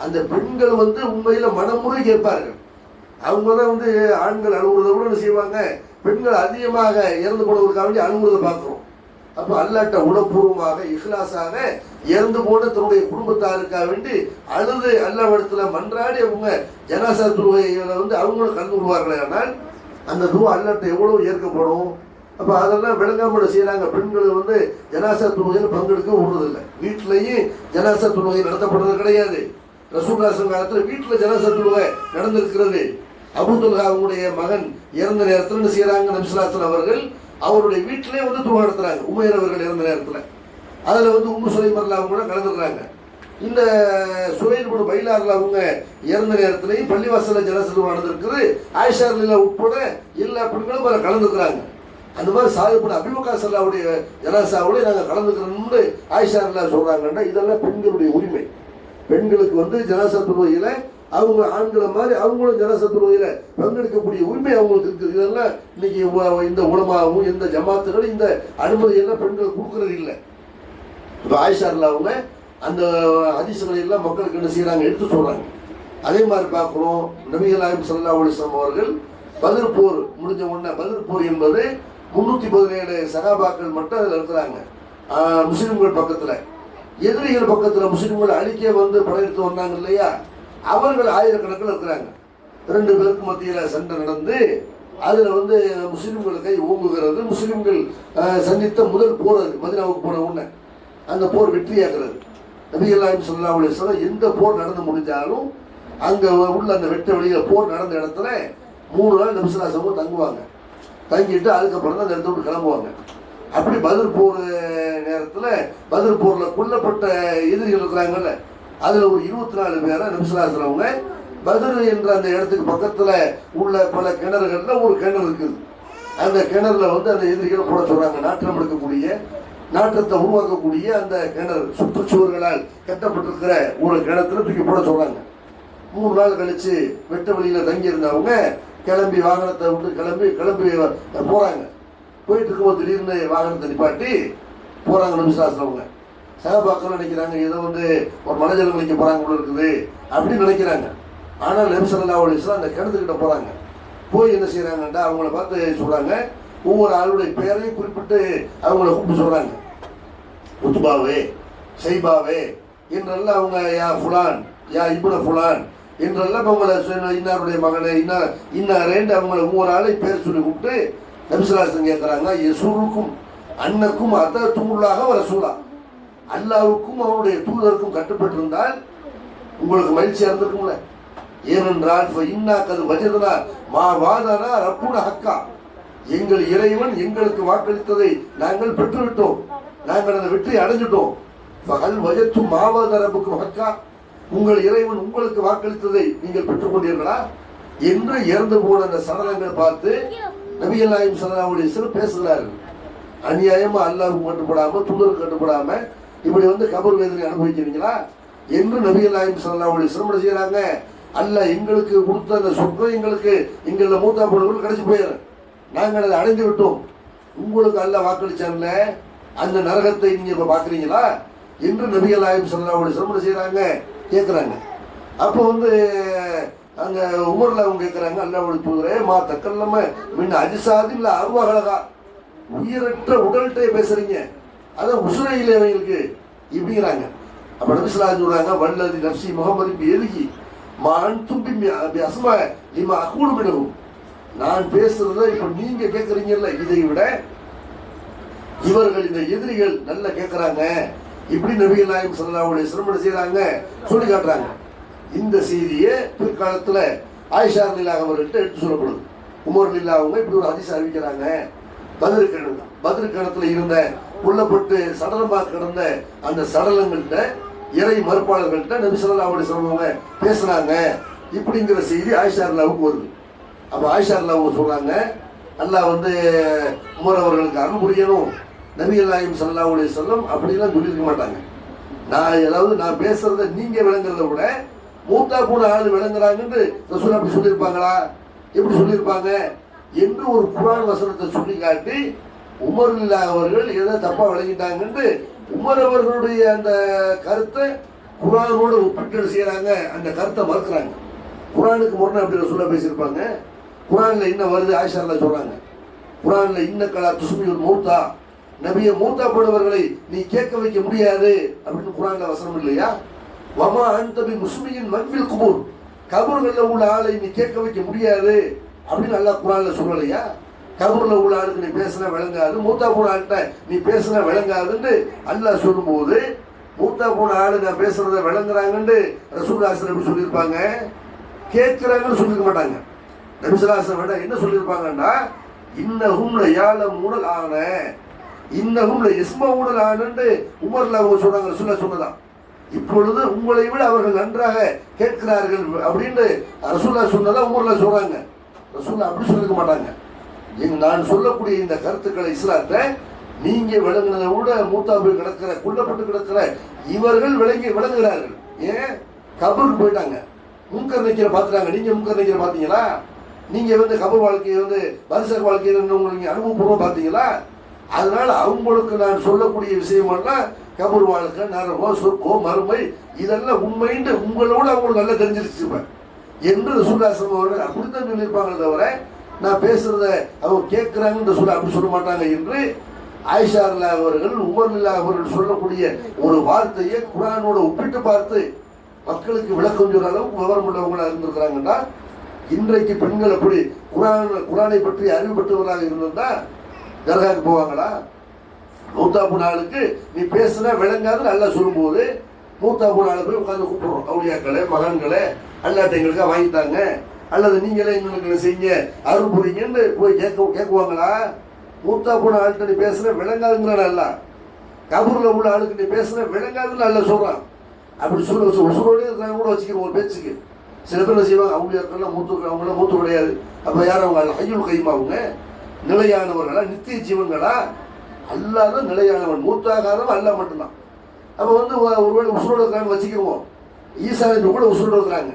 அந்த பெண்கள் உண்மையில மனமுறை கேட்பார்கள். அவங்க தான் ஆண்கள் அழுகுறத கூட என்ன செய்வாங்க, பெண்கள் அதிகமாக இறந்து போனவருக்காக வேண்டி அழுகுறதை பார்க்கிறோம். அப்ப அல்லாட்ட உணப்பூர்வமாக இஹ்லாஸாக இறந்து போன தன்னுடைய குடும்பத்தாருக்காக வேண்டி அழுது அல்லாஹ்விடத்துல மன்றாடி அவங்க ஜனாசா தொழுகையில அவங்களும் கலந்து கொள்வார்களே. ஆனால் அந்த துவா அல்லாட்ட எவ்வளவு ஏற்கப்படும். அப்ப அதெல்லாம் விளங்காம செய்யறாங்க. பெண்கள் ஜனாசா தொழுகையில் பங்கெடுக்க விடுறதில்லை, வீட்டிலையும் ஜனாசா தொழுகை நடத்தப்படுறது கிடையாது. ரசூலுல்லாஹ் காலத்துல வீட்டுல ஜனாசா தொழுகை நடந்திருக்கிறது. அபூ துல்ஹா அவங்களுடைய மகன் இறந்த நேரத்தில் என்ன செய்யறாங்க, நபி ஸல்லல்லாஹு அலைஹி வஸல்லம் அவர்கள் அவருடைய வீட்டிலே தொழுகை நடத்துறாங்க. உமையர் அவர்கள் இறந்த நேரத்தில் அதுல உம்மு சுலைம் அவங்க கூட கலந்துக்கிறாங்க. இந்த சுகைல் இப்னு பைலா அவங்க இறந்த நேரத்திலையும் பள்ளிவாசல ஜனாசா தொழுகை நடந்திருக்குது. ஆயிஷா ரலியல்லாஹு உட்பட எல்லா பெண்களும் அதில் கலந்துக்கிறாங்க. அந்த மாதிரி சாது இப்னு அபீ வக்காஸ் ஸல்லல்லாஹுடைய ஜனாசாவோட நாங்கள் கலந்துக்கிறோம்னு ஆயிஷா ரலியல்லாஹு சொல்றாங்கன்னா இதெல்லாம் பெண்களுடைய உரிமை. பெண்களுக்கு ஜனாசா தொழுகையில அவங்க ஆண்களை மாதிரி அவங்களும் ஜனாசா தொழுகையில பங்கெடுக்கக்கூடிய உரிமை அவங்களுக்கு இருக்குது. இதெல்லாம் இன்னைக்கு இந்த உலமாவும் இந்த ஜமாத்துகளும் இந்த அனுமதி எல்லாம் பெண்கள் கொடுக்கறது இல்லை. இப்போ ஆயிஷா ரலியல்லாஹு அவங்க அந்த ஹதீஸ்களை எல்லாம் மக்களுக்கு என்ன செய்யறாங்க, எடுத்து சொல்றாங்க. அதே மாதிரி பார்க்கிறோம், நபிகள் நாயகம் ஸல்லல்லாஹு அலைஹி வஸல்லம் அவர்கள் பத்ர் போர் முடிஞ்ச உடனே, பத்ர் போர் என்பது 317 சகாபாக்கள் மட்டும் அதில் இருக்கிறாங்க. முஸ்லிம்கள் பக்கத்துல, எதிரிகள் பக்கத்துல முஸ்லிம்கள் அழிக்க படையெடுத்து வந்தாங்க இல்லையா, அவர்கள் ஆயிரக்கணக்கில் இருக்கிறாங்க. 2 பேருக்கு மத்தியில் சண்டை நடந்து அதுல முஸ்லிம்கள் கை ஓங்குகிறது. முஸ்லிம்கள் சந்தித்த முதல் போர் அது. மதீனாவுக்கு போன உடனே அந்த போர் வெற்றியாகிறது. நபிகள் நாயகம் ஸல்லல்லாஹு அலைஹி வஸல்லம் எந்த போர் நடந்து முடிஞ்சாலும் அங்க உள்ள அந்த வெட்ட வெளியில போர் நடந்த இடத்துல 3 நாள் நபி ஸல்லல்லாஹு அலைஹி வஸல்லம் தங்குவாங்க. தங்கிட்டு அதுக்கப்புறம் தான் அந்த இடத்த விட்டு கிளம்புவாங்க. அப்படி பதில் போர் நேரத்தில் பதில் போரில் கொல்லப்பட்ட எதிரிகள் இருக்கிறாங்கல்ல, அதில் ஒரு 24 பேரை நபிசுல்லாஹு பத்ர் என்ற அந்த இடத்துக்கு பக்கத்தில் உள்ள பல கிணறுகளில் ஒரு கிணறு இருக்குது. அந்த கிணறுல வந்து அந்த எதிரிகளை போட சொல்றாங்க. நாற்றம் எடுக்கக்கூடிய, நாற்றத்தை உருவாக்கக்கூடிய அந்த கிணறு சுற்றுச்சுவர்களால் கட்டப்பட்டிருக்கிற ஒரு கிணத்துல தூக்கி போட சொல்றாங்க. 3 நாள் கழிச்சு வெட்ட வழியில தங்கி இருந்தவங்க கிளம்பி வாகனத்தை விட்டு கிளம்பி போறாங்க. போயிட்டு இருக்கும்போது திடீர்னு வாகனத்தை நிப்பாட்டி போறாங்க நபிசுல்லாஹு. சஹாபாக்கள் நினைக்கிறாங்க ஏதோ வந்து ஒரு மலைஜலம் நினைக்க போறாங்க போல இருக்குது அப்படின்னு நினைக்கிறாங்க. ஆனால் நபி ஸல்லல்லாஹு அலைஹி வஸல்லம் அந்த கிணத்துக்கிட்ட போறாங்க. போய் என்ன செய்யறாங்கண்டா அவங்கள பார்த்து சொல்றாங்க, ஒவ்வொரு ஆளுடைய பெயரையும் குறிப்பிட்டு அவங்கள கூப்பிட்டு சொல்றாங்க. உத்துபாவே, ஷைபாவே என்றெல்லாம் அவங்க யா ஃபுலான், யா இப்னு ஃபுலான் என்றெல்லாம் அவங்கள இன்னாருடைய மகனை இன்னாரேண்டு அவங்கள ஒவ்வொரு ஆளையும் பேர் சொல்லி கூப்பிட்டு நபி ஸல்லல்லாஹு அலைஹி வஸல்லம் கேட்கறாங்க, யசுருக்கும் அன்னக்கும் அத்தத்துல்லாஹ வ ரசூலா, அல்லாஹ்வுக்கும் அவருடைய தூதருக்கும் கட்டுப்பட்டிருந்தால் உங்களுக்கு மகிழ்ச்சியா இருந்திருக்கும்ல. ஏனென்றால் வஜதனா மா வாதனா ரப்புன ஹக்கா, எங்கள் இறைவன் எங்களுக்கு வாக்களித்ததை நாங்கள் பெற்றுவிட்டோம், நாங்கள் அந்த வெற்றி அடைஞ்சிட்டோம். பகல் வஜத்து மாவாத ரப்புக்கும் ஹக்கா, உங்கள் இறைவன் உங்களுக்கு வாக்களித்ததை நீங்கள் பெற்றுக்கொண்டீர்களா என்று இறந்து போன அந்த சடலங்களை பார்த்து நபிகள் நாயகம் ஸல்லல்லாஹு அலைஹி வஸல்லம் பேசுகிறார்கள். அநியாயமா அல்லாஹ்வுக்கு கட்டுப்படாம தூதருக்கு கட்டுப்படாம இப்படி வந்து கபர் வேதனை அனுபவிக்கிறீங்களா என்று நபிகள் நாயகம் ஸல்லல்லாஹு அலைஹி வஸல்லம் செய்யறாங்க. அல்லாஹ் எங்களுக்கு கொடுத்த அந்த சொற்கம் எங்களை மூத்தா போனவர்கள் கிடைச்சி போயிடும், நாங்கள் அதை அடைந்து விட்டோம், உங்களுக்கு அல்லாஹ் வாக்களிச்சான்ல அந்த நரகத்தை நீங்க இப்ப பாக்குறீங்களா என்று நபிகள் நாயகம் ஸல்லல்லாஹு அலைஹி வஸல்லம் செய்யறாங்க, கேட்கிறாங்க. அப்போ வந்து அங்க உமர்ல அவங்க கேட்கிறாங்க, அல்லாஹ்வுடைய தூதரே மா தக்கல்லம மின் அஜிசாதி இல்ல அருவாகலகா, உயிரற்ற உடல்கிட்ட பேசுறீங்க, அதான் உசுரையில் அவங்களுக்கு இப்படிங்கிறாங்க. அப்ப நபி ஸல்லல்லாஹு அலைஹி சொல்றாங்க, வல்லதி நஃப்சி முஹம்மதின் எதுகி மான் தும்பி அஸ்மா லிமா அகூலு மினஹு, நான் பேசுறத இப்ப நீங்க கேட்கறீங்கல்ல, இதை விட இவர்கள் இந்த எதிரிகள் நல்லா கேட்கறாங்க. இப்படி நபிகள் நாயகம் ஸல்லல்லாஹு அலைஹி வஸல்லம் செய்யறாங்க, சொல்லி காட்டுறாங்க. இந்த செய்தியை பிற்காலத்துல ஆயிஷா ரலியல்லாஹு அவர்கள்ட்ட எடுத்து சொல்லப்படுது. உமர் ரலியல்லாஹு அவங்க இப்படி ஒரு ஹதீஸ் அறிவிக்கிறாங்க. பத்ர் கிணத்துல இருந்த கொல்லப்பட்டு சடலமாக கிடந்த அந்த சடலங்கள்ட்ட இறை மறுப்பாளர்கள்ட்ட நபி ஸல்லல்லாஹு அலைஹி வஸல்லம் பேசுறாங்க இப்படிங்கிற செய்தி ஆயிஷா ரலியல்லாஹுக்கு வருது. அப்ப ஆயிஷா ரலியல்லாஹு சொல்றாங்க, அல்லாஹ் வந்து உமர் அவர்களுக்கு அருள் புரியணும், நபிகள் நாயகம் ஸல்லல்லாஹு அலைஹி வஸல்லம் அப்படிலாம் சொல்லியிருக்க மாட்டாங்க. நான் பேசுறத நீங்க விளங்குறத விட மூத்தா போன ஆள் விளங்குறாங்கன்னு ரசூல் அப்படி சொல்லியிருப்பாங்களா, எப்படி சொல்லியிருப்பாங்க என்று ஒரு குர்ஆன் வசனத்தை சொல்லி காட்டி உமர் ரலியல்லாஹு அவர்கள் ஏதோ தப்பா விளங்கிட்டாங்கன்னு உமர் அவர்களுடைய அந்த கருத்தை குர்ஆனோட ஒப்பிட்டு செய்யறாங்க, அந்த கருத்தை மறுக்கிறாங்க. குர்ஆனுக்கு முரணா அப்படி ரசூலா பேசியிருப்பாங்க. குர்ஆன்ல என்ன வருது, ஆயிஷா ரலியல்லாஹு சொல்றாங்க, குர்ஆன்ல இன்னக்கலா துஸ்மியுல் மௌத்தா, நபியை மூத்தா போனவர்களை நீ கேட்க வைக்க முடியாது அப்படின்னு குர்ஆன்ல வசனம் இல்லையா? வமா அன்தபி முஸ்லிமின் மன்ஃபில் குபூர், கபூர்கள்ல உள்ள ஆளை நீ கேட்க வைக்க முடியாது அப்படின்னு அல்லாஹ் குர்ஆன்ல சொல்லலையா? கபூர்ல உள்ள ஆளுக்கு நீ பேசினா விளங்காது, மூத்தா போன ஆள்கிட்ட நீ பேசினா விளங்காதுன்னு அல்லாஹ் சொல்லும்போது மூத்தா போன ஆளு நான் பேசுறத விளங்குறாங்கன்னு ரசூலுல்லாஹி எப்படி சொல்லியிருப்பாங்க? கேட்கிறாங்கன்னு சொல்லிருக்க மாட்டாங்க. நபி ஸல்லல்லாஹு அலைஹி என்ன சொல்லியிருப்பாங்கன்னா, இன்னஹும் லயலமூனல் ஆன, இன்னஹும் லயஸ்மஊனல் ஆனன்னு உமர்ல அவங்க சொல்றாங்க, ரசூலுல்லாஹ் சொன்னதான். இப்பொழுது உங்களை விட அவர்கள் நன்றாக கேட்கிறார்கள் அப்படின்னு ரசூலுல்லாஹ் சொன்னதா உமர்ல சொல்றாங்க. ரசூலுல்லாஹ் அப்படி சொல்லிருக்க மாட்டாங்க. நான் சொல்லக்கூடிய இந்த கருத்துக்களை இஸ்லாத்தை நீங்க விளங்குனதை விட மூத்தாபு கிடக்கிற கொல்லப்பட்டு கிடக்கிற இவர்கள் விளங்குகிறார்கள். ஏன்? கபருக்கு போயிட்டாங்க, முன்கர் நக்கீரை பார்த்துட்டாங்க. நீங்க முன்கர் நக்கீரை பார்த்தீங்களா? நீங்க வந்து கபர் வாழ்க்கையை வந்து பரிசக வாழ்க்கையை உங்களுக்கு அனுபவப்பூர்வம் பார்த்தீங்களா? அதனால அவங்களுக்கு நான் சொல்லக்கூடிய விஷயமெல்லாம் கபர் வாழ்க்கை, நரகம், சொர்க்கம், மறுமை இதெல்லாம் உண்மைன்னு உங்களோட அவங்களுக்கு நல்லா தெரிஞ்சிருச்சுப்பேன் என்று ரசூலுல்லாஹி அவர்கள் அப்படித்தான் சொல்லியிருப்பாங்களே தவிர நான் பேசுறத அவங்க கேட்கிறாங்கன்னு அப்படி சொல்ல மாட்டாங்க என்று ஆயிஷா ரலியல்லாஹு அவர்கள் உமர் ரலியல்லாஹு அவர்கள் சொல்லக்கூடிய ஒரு வார்த்தையை குர்ஆனோட ஒப்பிட்டு பார்த்து மக்களுக்கு விளக்கம் சொல்ற அளவுக்கு விவரம் உள்ளவங்களா இருந்திருக்கிறாங்கன்னா, இன்றைக்கு பெண்கள் அப்படி குர்ஆனை பற்றி அறிவு பெற்றவர்களாக இருந்திருந்தா தர்காவுக்கு போவாங்களா? மூத்தாப்பு நாளுக்கு நீ பேசுனா விளங்காது நல்லா சொல்லும்போது மூத்தாப்பு நாளை போய் உட்காந்து கூப்பிடுறோம், அவுலியாக்களே மகன்களே அல்லாட்ட எங்களுக்காக வாங்கித்தாங்க அல்லது நீங்களே எங்களுக்கு செய்யுங்க அருள் புரிங்கன்னு போய் கேட்குவாங்களா? மூத்தா போன ஆள்கிட்ட நீ பேசுற விளங்காதுங்கிற அல்ல, கபூரில் உள்ள ஆளுக்கு நீ பேசுற விளங்காதுன்னு அல்ல சொல்கிறான். அப்படி சொல்ல உசுரோடே இருக்கிறாங்க கூட வச்சுக்கிறோம் ஒரு பேச்சுக்கு. சில பேர் என்ன செய்வாங்க, அவங்க இருக்கலாம் மூத்து, அவங்களாம் மூத்து கிடையாது. அப்போ யார் அவங்க? ஐயுள் கைமா, அவங்க நிலையானவர்களா, நித்திய ஜீவன்களா? அல்லாதான் நிலையானவன், மூத்தாகாதவன் அல்ல மட்டும்தான். அப்போ வந்து ஒருவேளை உசுரோடு இருக்கிறான்னு வச்சுக்குவோம். ஈசா நபி கூட உசுரோடு இருக்கிறாங்க.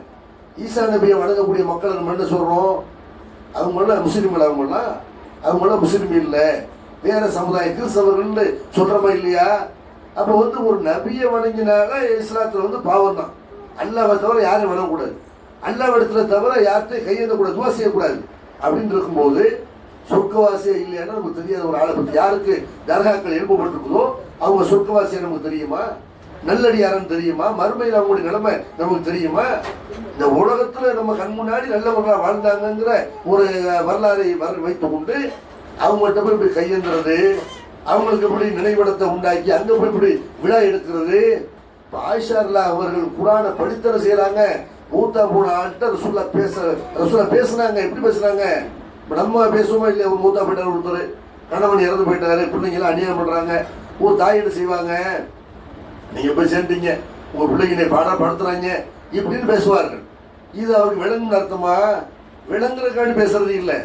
ஈசா நபியை வணங்கக்கூடிய மக்கள் நம்ம என்ன சொல்கிறோம்? அவங்களாம் முஸ்லீம்கள், அவங்களாம் முஸ்லீம் இல்லை, வேற சமுதாய கிறிஸ்தவர்கள் சொல்கிறோமா இல்லையா? அப்போ வந்து ஒரு நபியை வணங்கினால இஸ்லாத்தில் வந்து பாவம் தான். அல்லாவை தவிர யாரையும் வணங்கக்கூடாது, அல்லாவிடத்துல தவிர யார்கிட்டையும் கையெழுந்தக்கூடாது, துவா செய்யக்கூடாது. அப்படின்னு இருக்கும்போது சொர்க்கவாசியா இல்லையானா நமக்கு தெரியாத ஒரு ஆளை பற்றி, யாருக்கு தர்காக்கள் எழுப்பப்பட்டிருக்குதோ அவங்க சொர்க்கவாசியா நமக்கு தெரியுமா? நல்லடியாரன்னு தெரியுமா? மறுமையில் அவங்களுடைய நிலைமை நமக்கு தெரியுமா? இந்த உலகத்தில் நம்ம கண் முன்னாடி நல்லவர்களாக வாழ்ந்தாங்கிற ஒரு வரலாறை வைத்து கொண்டு அவங்கள்ட்ட போய் இப்படி கையெழுந்துறது, அவங்களுக்கு எப்படி நினைவிடத்தை உண்டாக்கி அங்கே போய் இப்படி விழா எடுக்கிறது. ஆயிஷா அவர்கள் குரானை படித்தர செய்யறாங்க. மூத்தா போன ஆள்கிட்ட ரசூலா பேசுனாங்க. எப்படி பேசுறாங்க? நம்ம பேசுவோமா இல்லையா? ஒரு மூத்தா போயிட்டார், ஒருத்தர் கணவன் இறந்து போயிட்டாரு, பிள்ளைங்களாம் அநியாயம் பண்றாங்க. ஒரு தாய் என்ன செய்வாங்க? நீங்க போய் சேர்ந்தீங்க, உங்க பிள்ளைங்க பாடப்படுத்துறாங்க இப்படின்னு பேசுவார்கள். இது அவருக்கு விளங்குன்னு அர்த்தமா? விளங்குறதுக்காண்டி பேசுறது இல்லை.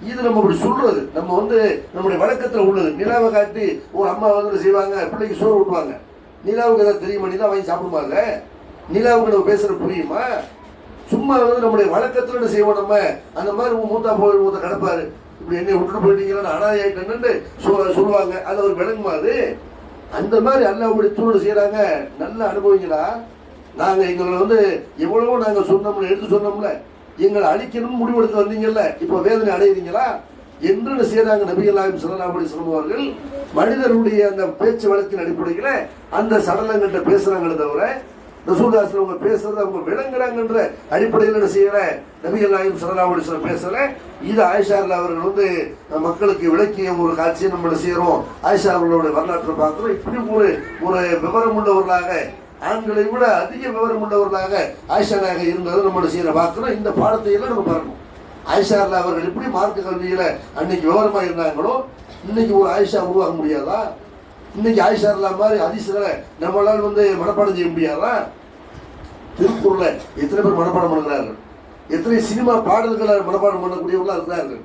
இது நம்ம இப்படி சொல்றது, நம்ம வந்து நம்முடைய வழக்கத்தில் உள்ளது. நிலாவை காட்டி ஒரு அம்மா வந்து செய்வாங்க, பிள்ளைக்கு சோறு ஊட்டுவாங்க. நிலாவுக்கு ஏதாவது தெரியுமா? நிலா வாங்கி சாப்பிடுவாங்க. நிலாவுக்கு நம்ம பேசுற புரியுமா? சும்மா வந்து நம்முடைய வழக்கத்தில் என்ன செய்வோம்? நம்ம அந்த மாதிரி மூத்தா போய் மூத்த கிடப்பாரு, இப்படி என்னை விட்டுட்டு போயிட்டீங்கன்னா அனாதை ஆயிட்டேன்னு சொல்லுவாங்க. அது ஒரு விளங்குமா? அது அந்த மாதிரி அல்லாஹ்வுடைய தூதர் செய்யறாங்க. நல்லா அனுபவிங்களா? நாங்க எங்களை வந்து எவ்வளவோ நாங்க சொன்னோம்ல, எடுத்து சொன்னோம்ல, எங்களை அழிக்கணும்னு முடிவெடுத்து வந்தீங்கல்ல, இப்போ வேதனை அடையிறீங்களா என்று செய்யறாங்க. நபிகள் நாயகம் ஸல்லல்லாஹு அலைஹி வஸல்லம் அவர்கள் மனிதர்களுடைய அந்த பேச்சு வழக்கின் அடிப்படையில் அந்த சடலங்கள்ட்ட பேசுறாங்களே தவிர ரசூலுல்லாஹி அவங்க பேசுறது அவங்க விளங்குறாங்கன்ற அடிப்படையில் என்ன செய்யற நபிகள் நாயகம் ஸல்லல்லாஹு அலைஹி வஸல்லம் பேசல. இது ஆயிஷா அவர்கள் வந்து மக்களுக்கு விளக்கிய ஒரு காட்சியை நம்ம செய்யறோம். ஆயிஷா அவர்களுடைய வரலாற்றை பார்க்கிறோம். இப்படி ஒரு விவரம் உள்ளவர்களாக, ஆண்களை விட அதிக விவரம் உள்ளவர்களாக ஆயிஷா நாயகம் இருந்தது நம்ம செய்யற பார்க்கிறோம். இந்த பாடத்தை எல்லாம் நம்ம பார்க்கணும். ஆயிஷா அவர்கள் எப்படி மார்க்க கல்வியில அன்னைக்கு விவரமா இருந்தாங்களோ இன்னைக்கு ஒரு ஆயிஷா உருவாக்க முடியாதா? இன்னைக்கு ஆயிஷா மாதிரி ஹதீஸ்களை நம்மளால் வந்து மனப்பாடம் செய்ய முடியாதா? திருக்குறளை எத்தனை பேர் மனப்பாடம் பண்ணுகிறார்கள்? எத்தனை சினிமா பாடல்களை மனப்பாடம் பண்ணக்கூடியவர்களாக இருக்கிறார்கள்.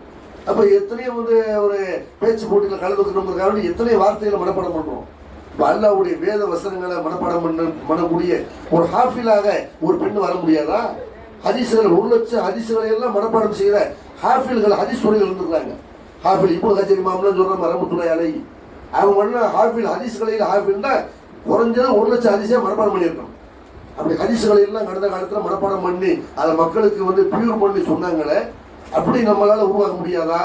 அப்போ எத்தனையோ வந்து ஒரு பேச்சு போட்டியில் கலந்துக்கணுங்கிறதுக்காக எத்தனை வார்த்தைகளை மனப்பாடம் பண்ணுறோம். இப்போ அல்லாஹ்வுடைய வேத வசனங்களை மனப்பாடம் பண்ணக்கூடிய ஒரு ஹாஃபிலாக ஒரு பெண் வர முடியாதா? ஹதீஸ்கள் 1,00,000 ஹதீஸ்களை எல்லாம் மனப்பாடம் செய்கிற ஹாஃபில்கள் ஹதீஸ் துறையில் இருந்துருக்காங்க. ஹாஃபில் இப்னு ஹஜர் இமாம்லாம் சொல்கிற ரஹ்மத்துல்லாஹி அலைஹி, அவங்க எல்லாம் ஹாஃபில் ஹதீஸ்களில் ஹாஃபில்னா குறைஞ்சது 1,00,000 ஹதீஸை மனப்பாடம் பண்ணியிருக்கோம். அப்படி ஹதீஸ்களை எல்லாம் கடந்த காலத்தில் மனப்பாடம் பண்ணி அதை மக்களுக்கு வந்து பியூர் பண்ணி சொன்னாங்களே, அப்படி நம்மளால் உருவாக்க முடியாதா?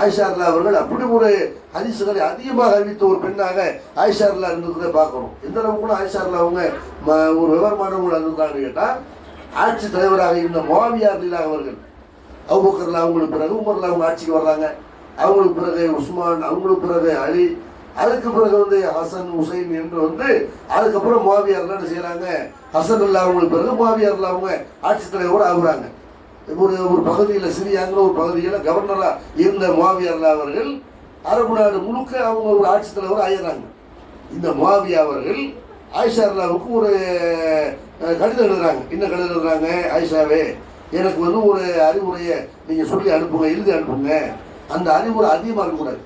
ஆயிஷா அவர்கள் அப்படி ஒரு ஹதீஸ்களை அதிகமாக அறிவித்த ஒரு பெண்ணாக ஆயிஷா இருந்ததை பார்க்கணும். எந்த அளவுக்கு கூட ஆயிஷா அவங்க ஒரு விவரமானவங்க இருந்திருக்காங்கன்னு கேட்டால், ஆட்சி தலைவராக இருந்த முஆவியா அவர்கள், அபூபக்கர் அவங்களுக்கு பிறகு உமர்ல அவங்க ஆட்சிக்கு வர்றாங்க. அவங்களுக்கு பிறகு உஸ்மான், அவங்களுக்கு பிறகு அலி, அதுக்கு பிறகு வந்து ஹசன் ஹுசைன் என்று வந்து அதுக்கப்புறம் முஆவியா செய்யறாங்க. ஹசன் அல்லா அவங்களுக்கு பிறகு முஆவியா அவங்க ஆட்சி தலைவர் ஆகுறாங்க. ஒரு பகுதியில் சிரியாங்கிற ஒரு பகுதியில் கவர்னரா இருந்த முஆவியா அவர்கள் அரபு நாடு முழுக்க அவங்க ஒரு ஆட்சி தலைவர் ஆயிடுறாங்க. இந்த முஆவியா அவர்கள் ஆயிஷா ஒரு கடிதம் எழுதுறாங்க. என்ன கடிதம் எழுதுறாங்க? ஆயிஷாவே, எனக்கு வந்து ஒரு அறிவுரையை நீங்க சொல்லி அனுப்புங்க, எழுதி அனுப்புங்க. அந்த அறிவுரை அதிகமாக இருக்கக்கூடாது.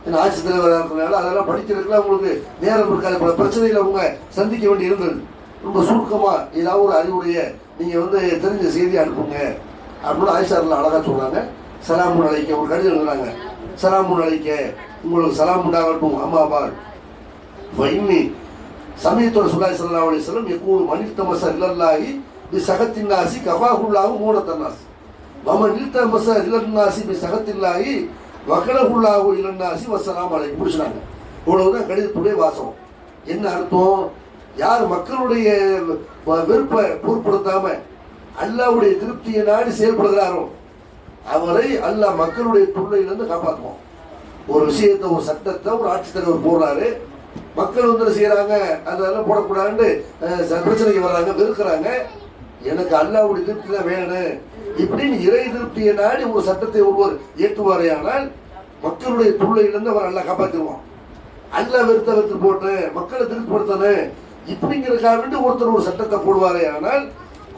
ஏன்னா ஆட்சி தலைவராக இருக்கிறனால அதெல்லாம் படிக்கிறதுக்குலாம் உங்களுக்கு நேரம் இருக்காது. பல பிரச்சனைகளை அவங்க சந்திக்க வேண்டி இருந்தது. ரொம்ப சுருக்கமாக ஏதாவது ஒரு அறிவுரையை நீங்கள் வந்து தெரிஞ்ச செய்தி அனுப்புங்க அப்படின்னு ஆயிஷா அழகாக சொல்கிறாங்க. சலாமுன் அலைக்க ஒரு கடிதம் எழுதுறாங்க. சலாமுன் அலைக்க, உங்களுக்கு சலாம் உண்டாகட்டும் அம்மாபார் இன்னி சமயத்தோட சுல்லாஹி ஸல்லல்லாஹு அலைஹி வஸல்லம் யகூலு மனித்தமஸ இல்லல்லாஹி பிஸகத்தின்னாசி கஃபாஹுல்லாஹு மூனத்தன்னாஸ் வமன் இல்தமஸ இல்லன்னாசி பிஸகத்தில்லாஹி வகலஹுல்லாஹு இலன்னாசி வஸ்ஸலாமு அலைக்கும் முடிச்சாங்க. இவ்வளவுதான் கடிதத்துடைய வாசகம். என்ன அர்த்தம்? யார் மக்களுடைய வெறுப்பை பொருட்படுத்தாம அல்லாஹ்வுடைய திருப்தியை நாடி செயல்படுகிறாரோ அவரை அல்லாஹ் மக்களுடைய தொல்லையிலிருந்து காப்பாற்றுவோம். ஒரு விஷயத்தை, ஒரு சட்டத்தை ஒரு ஆட்சித்தலைவர் போடுறாரு, மக்கள் வந்து செய்யறாங்க, அதெல்லாம் போடக்கூடாதுன்னு பிரச்சனைக்கு வர்றாங்க, வெறுக்கிறாங்க. எனக்கு அல்லாஹ்வுடைய திருப்தி தான் வேணும் இப்படின்னு இறை திருப்தியை நாடி ஒரு சட்டத்தை ஒருவர் ஏற்றுவாரே ஆனால் மக்களுடைய தொல்லையிலிருந்து அவர் அல்லாஹ் காப்பாற்றிடுவான். அல்லாஹ் வெறுத்து போட்டு மக்களை திருப்திப்படுத்தணும் இப்படிங்கிறதுக்காக வேண்டி ஒருத்தர் ஒரு சட்டத்தை போடுவாரே, ஆனால்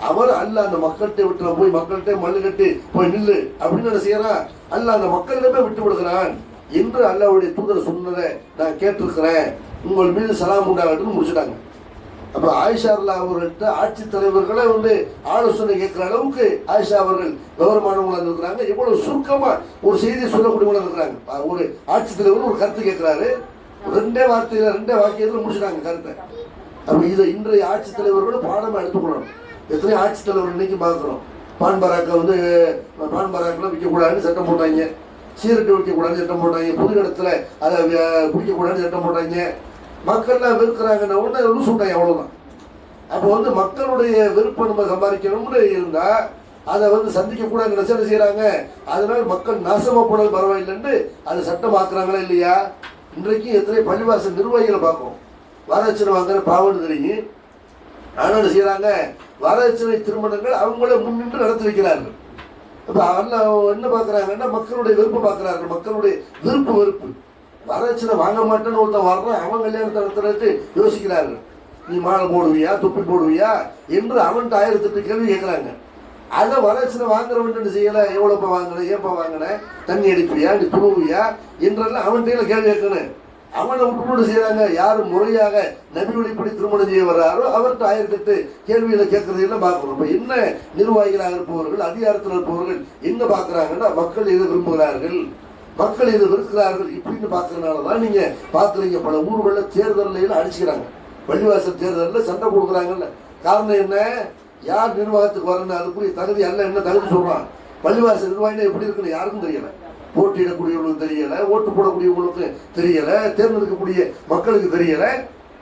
அவர் அல்லாஹ் அந்த மக்கள்கிட்ட விட்டு போய் மக்கள்கிட்ட மல்லு கட்டி போய் நில்லு அப்படின்னு என்ன செய்யறான், அல்லாஹ் அந்த மக்களிடமே விட்டு விடுகிறான் என்று அல்லாஹ்வுடைய தூதர் சொன்னதை நான் கேட்டிருக்கிறேன், உங்கள் மீது சலாம் உண்டாகட்டும்னு முடிச்சுட்டாங்க. அப்ப ஆயிஷா அல்லாஹ் அவர்கள்ட்ட ஆட்சி தலைவர்களை ஆலோசனை கேட்கிற அளவுக்கு ஆயிஷா அவர்கள் விவரமானவங்களா இருக்கிறாங்க. எவ்வளவு சுருக்கமா ஒரு செய்தி சொல்லக்கூடியவங்களா இருக்கிறாங்க. ஒரு ஆட்சி தலைவர் ஒரு கருத்து கேட்கிறாரு, ரெண்டே வாக்கியத்தில் முடிச்சுட்டாங்க கருத்தை. அப்ப இதை இன்றைய ஆட்சி தலைவர்களும் பாடமா எடுத்துக்கொள்ளணும். எத்தனை ஆட்சி தலைவர் இன்னைக்கு பார்க்கிறோம், பான் பராக்கெல்லாம் விற்கக்கூடாதுன்னு சட்டம் போட்டாங்க, சீரட்டு விற்கக்கூடாதுன்னு சட்டம் போட்டாங்க, பொது இடத்துல அதை குடிக்கக்கூடாதுன்னு சட்டம் போட்டாங்க. மக்கள்லாம் வெறுக்கிறாங்கன்னா உடனே லூஸ் விட்டாங்க, அவ்வளவுதான். அப்போ மக்களுடைய விருப்பம் நம்ம சம்பாதிக்கணும்னு இருந்தா அதை சந்திக்க கூட நினைச்சு செய்யறாங்க. அதனால மக்கள் நாசமா போனது பரவாயில்லைன்னு அதை சட்டமாக்குறாங்களா இல்லையா? இன்றைக்கு எத்தனை பள்ளிவாசல் நிர்வாகிகளை பார்க்கும், வரதட்சணை வாங்குற பாவன்னு தெரியும், ஆனால் செய்யறாங்க வரதட்சணை திருமணங்கள் அவங்களே முன்னின்று நடத்தி வைக்கிறார்கள். அப்ப என்ன பாக்குறாங்கன்னா மக்களுடைய விருப்பம் பார்க்கிறார்கள், மக்களுடைய வெறுப்பு வரதட்சணை வாங்க மாட்டேன்னு ஒருத்தன் வர்றான், அவன் கல்யாணத்தை நடத்துறதுக்கு யோசிக்கிறார்கள். நீ மாலை போடுவியா, தொப்பி போடுவியா என்று அவன்கிட்ட 1008 கேள்வி கேட்கிறாங்க. அதை வரதட்சணை வாங்குறவன் செய்யல, எவ்வளோப்பா வாங்கின, ஏப்பா வாங்கின, தண்ணி அடிப்பியா, நீ துணுவியா என்றெல்லாம் அவன்கிட்ட கேள்வி கேட்கணும். அவனை விட்டு செய்யறாங்க. யாரு முறையாக நபி வழிப்படி திருமணம் செய்ய வர்றாரோ அவர்கிட்ட 1008 கேள்விகளை கேட்கறதெல்லாம் பார்க்கணும். இப்ப என்ன நிர்வாகிகளாக இருப்பவர்கள், அதிகாரத்தில் இருப்பவர்கள் என்ன பார்க்கறாங்கன்னா மக்கள் எதை விரும்புகிறார்கள், மக்கள் எதை வெறுக்கிறார்கள் இப்படின்னு பார்க்கறதுனாலதான் நீங்க பாக்குறீங்க பல ஊர்களில் தேர்தலில் அடிச்சுக்கிறாங்க, பள்ளிவாசல் தேர்தலில் சண்டை கொடுக்குறாங்கல்ல. காரணம் என்ன, யார் நிர்வாகத்துக்கு வரணும் அதுக்குரிய தகுதி அல்ல, என்ன தகுதி சொல்றான். பள்ளிவாசல் நிர்வாகினா எப்படி இருக்குன்னு யாருக்கும் தெரியல, போட்டியிடக்கூடியவங்களுக்கு தெரியல, ஓட்டு போடக்கூடியவங்களுக்கு தெரியல, தேர்ந்தெடுக்கக்கூடிய மக்களுக்கு தெரியல.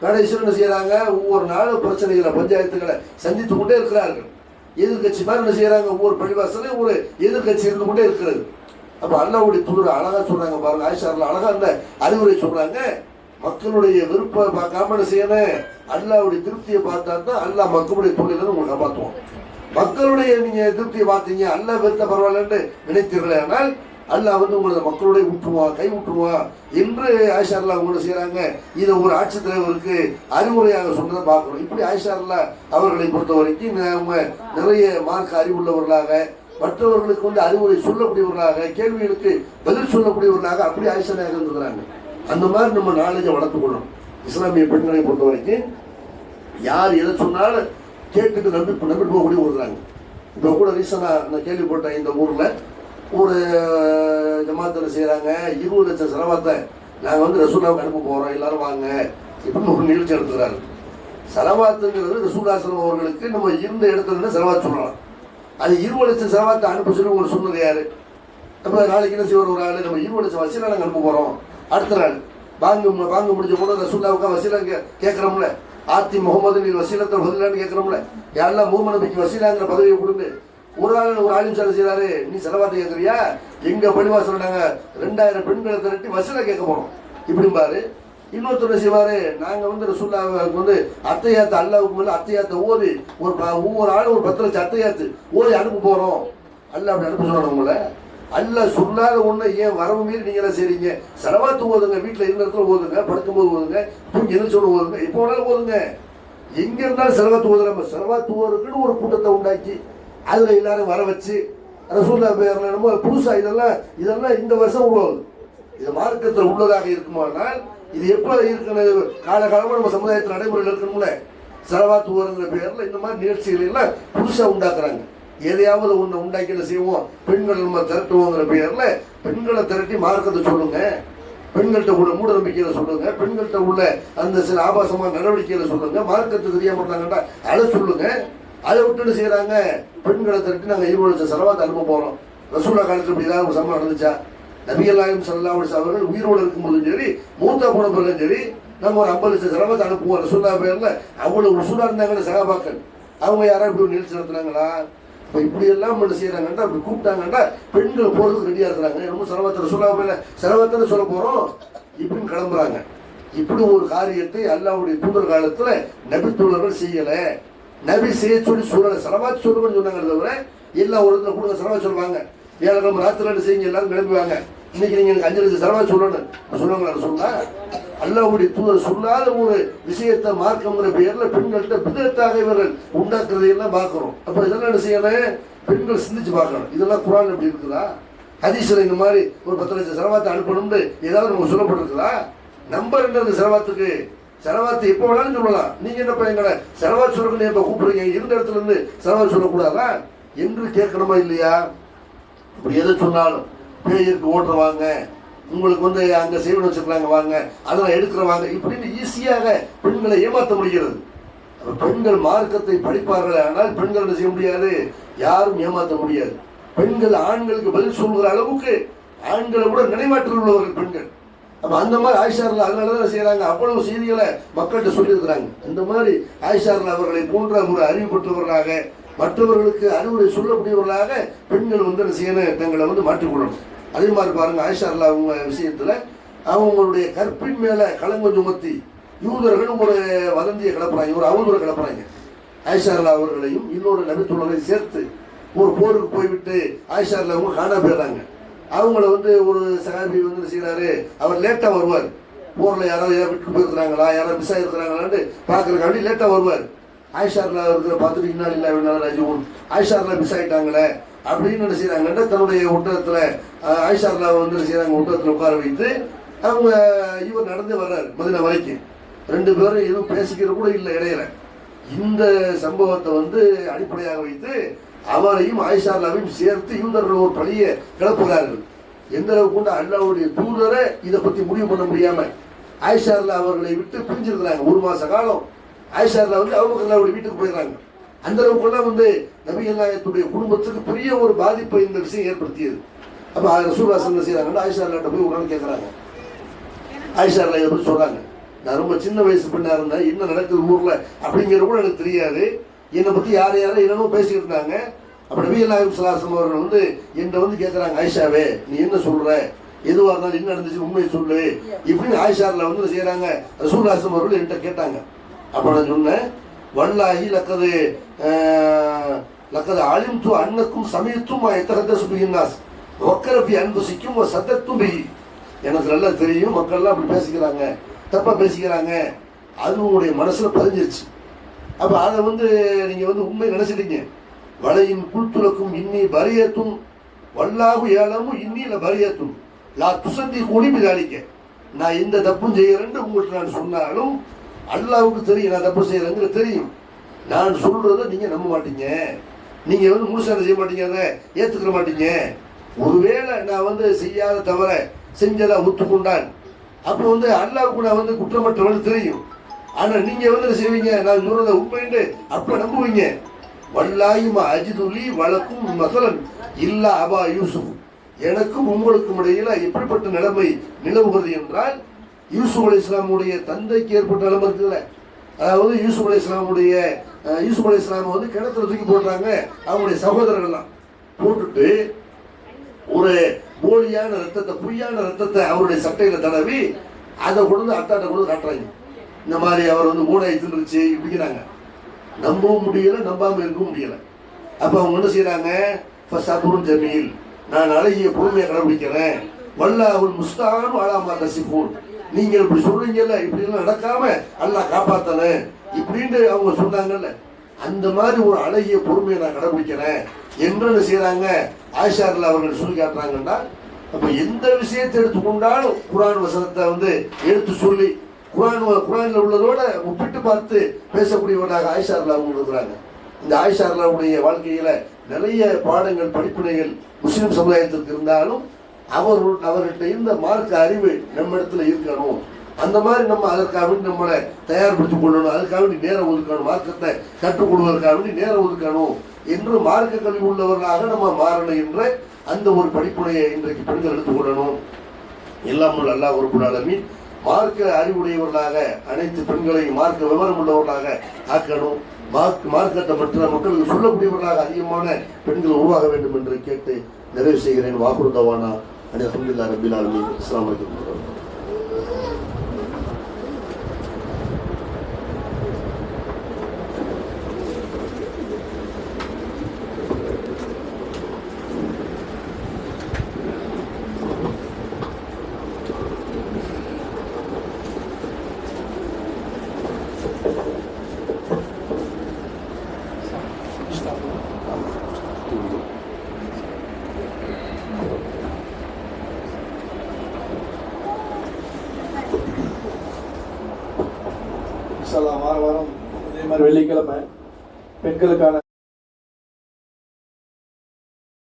கடைசியில் என்ன செய்யறாங்க, ஒவ்வொரு நாளும் பிரச்சனைகளை பஞ்சாயத்துகளை சந்தித்து கொண்டே இருக்கிறார்கள். எதிர்கட்சி மாதிரி என்ன செய்யறாங்க, ஒவ்வொரு பள்ளிவாசலையும் ஒரு எதிர்கட்சி இருந்து கொண்டே இருக்கிறது. அப்ப அல்லாஹ்வுடைய தூதர் அழகா சொல்றாங்க பாருங்க, ஆயிஷா அழகா அந்த அறிவுரை சொல்றாங்க, மக்களுடைய விருப்ப பார்க்காம என்ன செய்யணும், அல்லாஹ்வுடைய திருப்தியை பார்த்தா தான் அல்லாஹ் மக்களுடைய தொழில உங்களை காப்பாற்றுவோம். மக்களுடைய நீங்க திருப்தியை பார்த்தீங்க, அல்லாஹ் வெறுத்த பரவாயில்லன்னு நினைத்தீர்களே, ஆனால் அல்லாஹ் உங்களோட மக்களுடைய விட்டுருவான், கை விட்டுருவான் என்று ஆயிஷா அல்லாஹ் அவங்க செய்யறாங்க. இதை ஒரு ஆட்சித் தலைவருக்கு அறிவுரையாக சொன்னதை பார்க்கணும். இப்படி ஆயிஷா அல்லாஹ் அவர்களை பொறுத்த வரைக்கும் அவங்க நிறைய மார்க்க அறிவுள்ளவர்களாக, மற்றவர்களுக்கு அறிவுரை சொல்லக்கூடியவர்களாக, கேள்விகளுக்கு பதில் சொல்லக்கூடியவர்களாக அப்படி ஆயிஷா இருந்துக்கிறாங்க. அந்த மாதிரி நம்ம நாலேஜை வளர்த்துக்கொள்ளணும். இஸ்லாமிய பெண்களை பொறுத்த வரைக்கும் யார் எதை சொன்னாலும் கேட்டுட்டு நம்பிட்டு போகக்கூடிய வருகிறாங்க. இப்போ கூட ரீசனா நான் கேள்விப்பட்டேன், இந்த ஊர்ல ஒரு ஜமாத்தில் செய்யறாங்க, 20 லட்சம் செலவாத்தை நாங்கள் ரசூலாவுக்கு அனுப்ப போறோம், எல்லாரும் வாங்க இப்படின்னு ஒரு நிகழ்ச்சி எடுத்துக்கிறாரு. செலவாத்துங்கிறது ரசூலாசனம் அவர்களுக்கு நம்ம இருந்த இடத்துல செலவாத்து சொல்லலாம். அது 20 லட்சம் செலவாத்தை அனுப்ப சொல்லி உங்களுக்கு சொன்னது யாரு? அப்போ நாளைக்கு என்ன செய்வார், ஒரு ஆள் நம்ம 20 லட்சம் வசீலா நாங்கள் அனுப்ப போறோம், அடுத்த நாள் வாங்க முடிஞ்ச போது ரசூல்லாவுக்கா வசீலா கேட்கிறோம்ல, ஆத்தி முகமது நீ வசீலத்தை பதிலான்னு கேட்கிறோம்ல, யாரெல்லாம் முகமது நபிக்கு வசீலாங்கிற பதவியை கொடுங்க. ஒரு ஆளும் சாலை செய்யறாரு, நீ செலவாத்தை கேட்கறியா, எங்க பள்ளிவாசல் நாங்க 2000 பெண்களை திரட்டி வசீலா கேட்க போறோம் இப்படி பாரு. இன்னொருத்தர் செய்வாரு, நாங்க ரசூலுல்லாஹ்வுக்கு அத்தையாத்து அல்லாஹ்வுக்கு மேல அத்தையாத்தை ஓதி ஒவ்வொரு ஆளும் ஒரு 10 லட்சம் அத்தையாத்து ஓதி அனுப்ப போறோம். அல்லாஹ் அப்படி அனுப்ப சொன்னாங்க உங்களை. அல்லாஹ் சொல்லாத ஒண்ணு ஏன் வரவு மீறி நீங்க எல்லாம் செய்றீங்க? செலவாத்து ஓதுங்க, வீட்டுல இருந்த இடத்துல ஓதுங்க, படுக்கும்போது ஓதுங்க, தூங்கி எழுச்சோடு ஓதுங்க, எப்போ வேணாலும் ஓதுங்க. எங்க இருந்தாலும் செலவாத்து ஓதுறாம செலவாத்து ஓதுறதுக்குன்னு ஒரு கூட்டத்தை உண்டாக்கி அதுல எல்லாரும் வர வச்சு ரசூலுல்லாஹ் பேர்ல நம்ம புதுசா இதெல்லாம் இந்த வருஷம் உருவாகுது. இது மார்க்கத்தில் உள்ளதாக இருக்குமானால் இது எப்ப இருக்கணும், காலகாலமா நம்ம சமுதாயத்தில் நடைமுறையில் இருக்கணும்ல. செலவாத்து ஓதுங்கிற பேர்ல இந்த மாதிரி நிகழ்ச்சிகள் எல்லாம் புதுசா உண்டாக்குறாங்க. எதையாவது ஒண்ணு உண்டாக்கி என்ன செய்வோம், பெண்கள் நம்ம திரட்டுவோங்கிற பேர்ல பெண்களை திரட்டி மார்க்கத்தை சொல்லுங்க, பெண்கள்கிட்ட உள்ள மூட நம்பிக்கையில சொல்லுங்க, பெண்கள்கிட்ட உள்ள அந்த சில ஆபாசமான நடவடிக்கையில சொல்லுங்க, மார்க்கத்தை தெரியாம இருந்தாங்கன்னா அதை சொல்லுங்க. அதை விட்டு செய்யறாங்க, பெண்களை திரட்டி நாங்கள் 20 லட்சம் செலவாத்து அனுப்ப போறோம். ரசூலுல்லாஹ் காலத்தில் இப்படி ஏதாவது ஒரு சம்பவம் நடந்துச்சா? நபிகள் நாயகம் ஸல்லல்லாஹு அலைஹி வஸல்லம் அவர்கள் உயிரோடு இருக்கும்போதும் சரி, மூத்தா போன பிறகும் சரி, நம்ம ஒரு 50 லட்சம் செலவாத்து அனுப்புவோம். ரசூலுல்லாஹ் பேர்ல அவ்வளவு ரசூலா இருந்தாங்கன்னு சகாபாக்கள் அவங்க யாராவது இப்படி ஒரு நிகழ்ச்சி நடத்துனாங்களா? இப்போ இப்படி எல்லாம் என்ன செய்யறாங்கன்னா, அப்படி கூப்பிட்டாங்கன்னா பெண்கள் போறதுக்கு ரெடியா இருக்கிறாங்க. ரொம்ப செலவாத்து ரசூலுல்லாஹ் பேர்ல செலவாத்துன்னு சொல்ல போறோம் இப்படின்னு கிளம்புறாங்க. இப்படி ஒரு காரியத்தை அல்லாஹ்வுடைய தூதர் காலத்துல நபி தோழர்கள் செய்யல. நபி செய்ய சொல்லி சொல்லல, செலவாத்து சொல்லுங்கன்னு சொன்னாங்க. தவிர எல்லா ஒரு இடத்துல கொடுங்க செலவாத்து சொல்லுவாங்க. 7 ராத்திரி செய்யுங்க, எல்லாரும் கிளம்புவாங்க. இன்னைக்கு நீங்க எனக்கு 5 லட்சம் செலவா சொல்லணும் சொல்லுவாங்களா? சொன்னா அல்லாஹ்வுடைய தூதர் சொல்லாத ஒரு விஷயத்தை மார்க்கம்ங்கிற பேர்ல பெண்கள்கிட்ட பிதத்தாக இவர்கள் உண்டாக்குறதையெல்லாம் பார்க்கிறோம். அப்ப இதெல்லாம் என்ன செய்யணும்? பெண்கள் சிந்திச்சு பார்க்கணும். இதெல்லாம் குர்ஆன் எப்படி இருக்குதா? ஹதீஸ்ல இந்த மாதிரி ஒரு 10 லட்சம் செலவாத்தை அனுப்பணும்னு ஏதாவது நமக்கு சொல்லப்பட்டிருக்குதா? நம்பர் என்ன இருக்கு செலவாத்துக்கு? செலவாத்து எப்போ வேணாலும் சொல்லலாம். நீங்க என்னப்பா எங்களை செலவாத்து சொல்லணும் எப்ப கூப்பிடுறீங்க? இருந்த இடத்துல இருந்து செலவாத்து சொல்லக்கூடாதா என்று கேட்கணுமா இல்லையா? இப்படி எதை சொன்னாலும் பேருக்கு ஓட்டுறவாங்க, உங்களுக்கு வந்து அங்க சேவன் வச்சிருக்காங்க வாங்க, அதெல்லாம் எடுக்கிறவாங்க, இப்படின்னு ஈஸியாக பெண்களை ஏமாற்ற முடிகிறது. பெண்கள் மார்க்கத்தை படிப்பார்கள், ஆனால் பெண்கள் என்ன செய்ய முடியாது? யாரும் ஏமாற்ற முடியாது. பெண்கள் ஆண்களுக்கு பதில் சொல்கிற அளவுக்கு ஆண்களை கூட நினைவாற்றல் உள்ளவர்கள் பெண்கள். அப்ப அந்த மாதிரி ஆயிஷார்கள் அதனாலதான் செய்யறாங்க, அவ்வளவு செய்திகளை மக்கள்கிட்ட சொல்லியிருக்கிறாங்க. இந்த மாதிரி ஆயிஷார்கள் அவர்களை போன்ற ஒரு அறிவு பெற்றவர்களாக, மற்றவர்களுக்கு அறிவுரை சொல்லக்கூடியவர்களாக பெண்கள் வந்து என்ன செய்யணும்? தங்களை வந்து மாற்றிக்கொள்ளணும். அதே மாதிரி பாருங்க, ஆயிஷார்கள் அவங்க விஷயத்துல அவங்களுடைய கற்பின் மேல களங்கம் சுமத்தி யூதர்கள் ஒரு வதந்தியை கிளப்புறாங்க, ஒரு அவதூறை கிளப்புறாங்க. ஆயிஷார்கள் அவர்களையும் இன்னொரு நபித்துள்ளரையும் சேர்த்து ஒரு போருக்கு போய்விட்டு ஆயிஷார்கள் அவங்க காணா போயிடுறாங்க. அவங்கள வந்து ஒரு சகாபி வந்து செய்யறாரு, அவர் லேட்டா வருவார். போர்ல யாராவது விட்டு போயிருக்கிறாங்களா, யாராவது மிஸ் ஆயிருக்கிறாங்களான்னு பாக்குறதுக்காண்டி லேட்டா வருவார். ஆயிஷார்ல இருக்கிற பார்த்துட்டு இன்னால் இல்லை ராஜீவன் ஆயிஷார்ல மிஸ் ஆயிட்டாங்களே அப்படின்னு என்ன செய்யறாங்கன்னா தன்னுடைய ஒட்டகத்துல ஆயிஷார்ல வந்து என்ன செய்யறாங்க, ஒட்டகத்துல உட்கார வைத்து அவங்க இவர் நடந்து வர்றாரு மதினா வரைக்கும். 2 பேரும் எதுவும் பேசிக்கிறது கூட இல்லை இடையில. இந்த சம்பவத்தை வந்து அடிப்படையாக வைத்து அவரையும் ஆயிஷார்லாவையும் சேர்த்து யூதர்கள் ஒரு பழியை கிளப்புகிறார்கள். எந்த அளவுக்கு கொண்டு அல்லாஹ்வுடைய தூதரை இதை பத்தி முடிவு பண்ண முடியாம ஆயிஷார்லா அவர்களை விட்டு பிரிஞ்சிருக்கிறாங்க. 1 மாச காலம் ஆயிஷார்லா வந்து அபூபக்கர் வீட்டுக்கு போயிடுறாங்க. அந்த அளவுக்குலாம் வந்து நபிகள் நாயகத்துடைய குடும்பத்துக்கு பெரிய ஒரு பாதிப்பை இந்த விஷயம் ஏற்படுத்தியது. அப்ப ரசூலுல்லாஹி ஸல்லல்லாஹு அலைஹி வஸல்லம் ஆயிஷார்லாட்ட போய் ஒரு நாள் கேட்கறாங்க. ஆயிஷார்லா இதை பத்தி சொல்றாங்க, நான் ரொம்ப சின்ன வயசு பெண்ணா இருந்தேன், என்ன நடக்குது ஊர்ல அப்படிங்கிறது கூட எனக்கு தெரியாது. என்னை பத்தி யார் யாரும் என்னமோ பேசிக்கிட்டு இருந்தாங்க. அப்ப நபிகள் நாயகம் ஸல்லல்லாஹு அலைஹி வஸல்லம் அவர்கள் வந்து என்ன வந்து கேட்கறாங்க, ஆயிஷாவே நீ என்ன சொல்ற, எதுவா இருந்தாலும் என்ன நடந்துச்சு உண்மையை சொல்லு இப்படின்னு ஆயிஷார்ல வந்து செய்யறாங்க. ரசூலுல்லாஹி ஸல்லல்லாஹு அவர்கள் என்கிட்ட கேட்டாங்க. அப்ப நான் சொன்னேன், வல்லாஹி லக்கது அலிம்து அன்னக்கும் சமீத்தும் எத்தகத்தசு பிஹின்னாஸ் வக்கரஃபி அன்புசிக்கும் சத்தத்தும் பிஹி. எனக்கு நல்லா தெரியும் மக்கள்லாம் அப்படி பேசிக்கிறாங்க, தப்பா பேசிக்கிறாங்க, அது உங்களுடைய மனசுல பதிஞ்சிருச்சு. அப்ப அதை வந்து நீங்க வந்து உண்மை நினைச்சிட்டீங்க. வலையின் குல்துலக்கும் இன்னி பரியத்தும் வல்லாஹு ஏலமும் இன்னில பரியத்தும் லா துசந்தி கூடி மிதாளிக்க. நான் இந்த தப்பும் செய்யறேன்னு உங்களுக்கு நான் சொன்னாலும் அல்லாஹ்வுக்கு தெரியும் நான் தப்பு செய்யறேங்கிற தெரியும். நான் சொல்றதை நீங்க நம்ப மாட்டீங்க, நீங்க வந்து முழுசா செய்ய மாட்டீங்க, அதை ஏத்துக்கிற மாட்டீங்க. ஒருவேளை நான் வந்து செய்யாத தவிர செஞ்சதா ஒத்துக்கொண்டான் அப்ப வந்து அல்லாஹ்வுக்கு நான் வந்து குற்றமற்றவன் தெரியும். ஆனா நீங்க வந்து செய்வீங்க, நான் சொல்றத உண்மைன்னு அப்ப நம்புவீங்க. வல்லாயுமா அஜிதுலி வழக்கும் மசலன் இல்லா அபா யூசுப். எனக்கும் உங்களுக்கும் இடையில எப்படிப்பட்ட நிலைமை நிலவுகிறது என்றால், யூசுப் அலைஹிஸ்ஸலாமுடைய தந்தைக்கு ஏற்பட்ட நிலைமை இருக்குல்ல, அதாவது யூசுப் அலைஹிஸ்ஸலாம் வந்து கிணத்துல தூக்கி போடுறாங்க. அவங்களுடைய சகோதரர்கள்லாம் போட்டுட்டு ஒரு போலியான ரத்தத்தை, பொய்யான ரத்தத்தை அவருடைய சட்டையில தடவி அதை கொண்டு அத்தாட்ட கொண்டு காட்டுறாங்க. இந்த மாதிரி அவர் வந்து மூடாய் தின்றுச்சு இப்படிங்கிறாங்க. நம்பவும் முடியல, நம்பாம இருக்கவும் முடியல. அப்ப அவங்க என்ன செய்யறாங்க, ஃபஸபுருன் ஜமீல், நான் அழகிய பொறுமையை கடைபிடிக்கிறேன், வல்லாஹுல் முஸ்தஆனு அலா மா தசிஃபூன், நீங்க இப்படி சொல்றீங்கல்ல இப்படி எல்லாம் நடக்காம அல்லாஹ் காப்பாத்தனே இப்படின்னு அவங்க சொன்னாங்கல்ல, அந்த மாதிரி ஒரு அழகிய பொறுமையை நான் கடைபிடிக்கிறேன் என்று என்ன செய்யறாங்க ஆயிஷார்ல அவர்கள் சொல்லி காட்டுறாங்கன்னா. அப்ப எந்த விஷயத்தை எடுத்துக்கொண்டாலும் குர்ஆன் வசனத்தை வந்து எடுத்து சொல்லி குர்ஆன்ல உள்ளதோட ஒப்பிட்டு பார்த்து பேசக்கூடியவர்களாக ஆயிஷார்ல அவங்க இருக்கிறாங்க. இந்த ஆயிஷார்லாவுடைய வாழ்க்கையில நிறைய பாடங்கள், படிப்பினைகள் முஸ்லிம் சமுதாயத்திற்கு இருந்தாலும் அவர்கிட்ட இருந்த மார்க்க அறிவு நம்ம இடத்துல இருக்கணும். அந்த மாதிரி நம்ம அதற்காக வேண்டி நம்மளை தயார்படுத்திக் கொள்ளணும், அதுக்காக வேண்டி நேரம் ஒதுக்கணும், மார்க்கத்தை கற்றுக் கொடுவதற்காக வேண்டி நேரம் ஒதுக்கணும் என்று மார்க்க கல்வி உள்ளவர்களாக நம்ம மாறணும் என்ற அந்த ஒரு படிப்புனையை இன்றைக்கு பெண்கள் எடுத்துக்கொள்ளணும். எல்லாம் அல்லாஹ் ரப்பல் ஆலமீன் மார்க்க அறிவுடையவர்களாக அனைத்து பெண்களையும் மார்க்க விவரம் உள்ளவர்களாக ஆக்கணும். மார்க்கத்தை மற்ற மக்களுக்கு சொல்லக்கூடியவர்களாக அதிகமான பெண்கள் உருவாக வேண்டும் என்று கேட்டு நிறைவு செய்கிறேன். வாகுரு தவானா அல்ஹம்துலில்லாஹி ரப்பில் ஆலமீன். அஸ்ஸலாமு அலைக்கும். மாஷா அல்லாஹ் வாரம் வாரம் இதே மாதிரி வெள்ளிக்கிழமை பெண்களுக்கான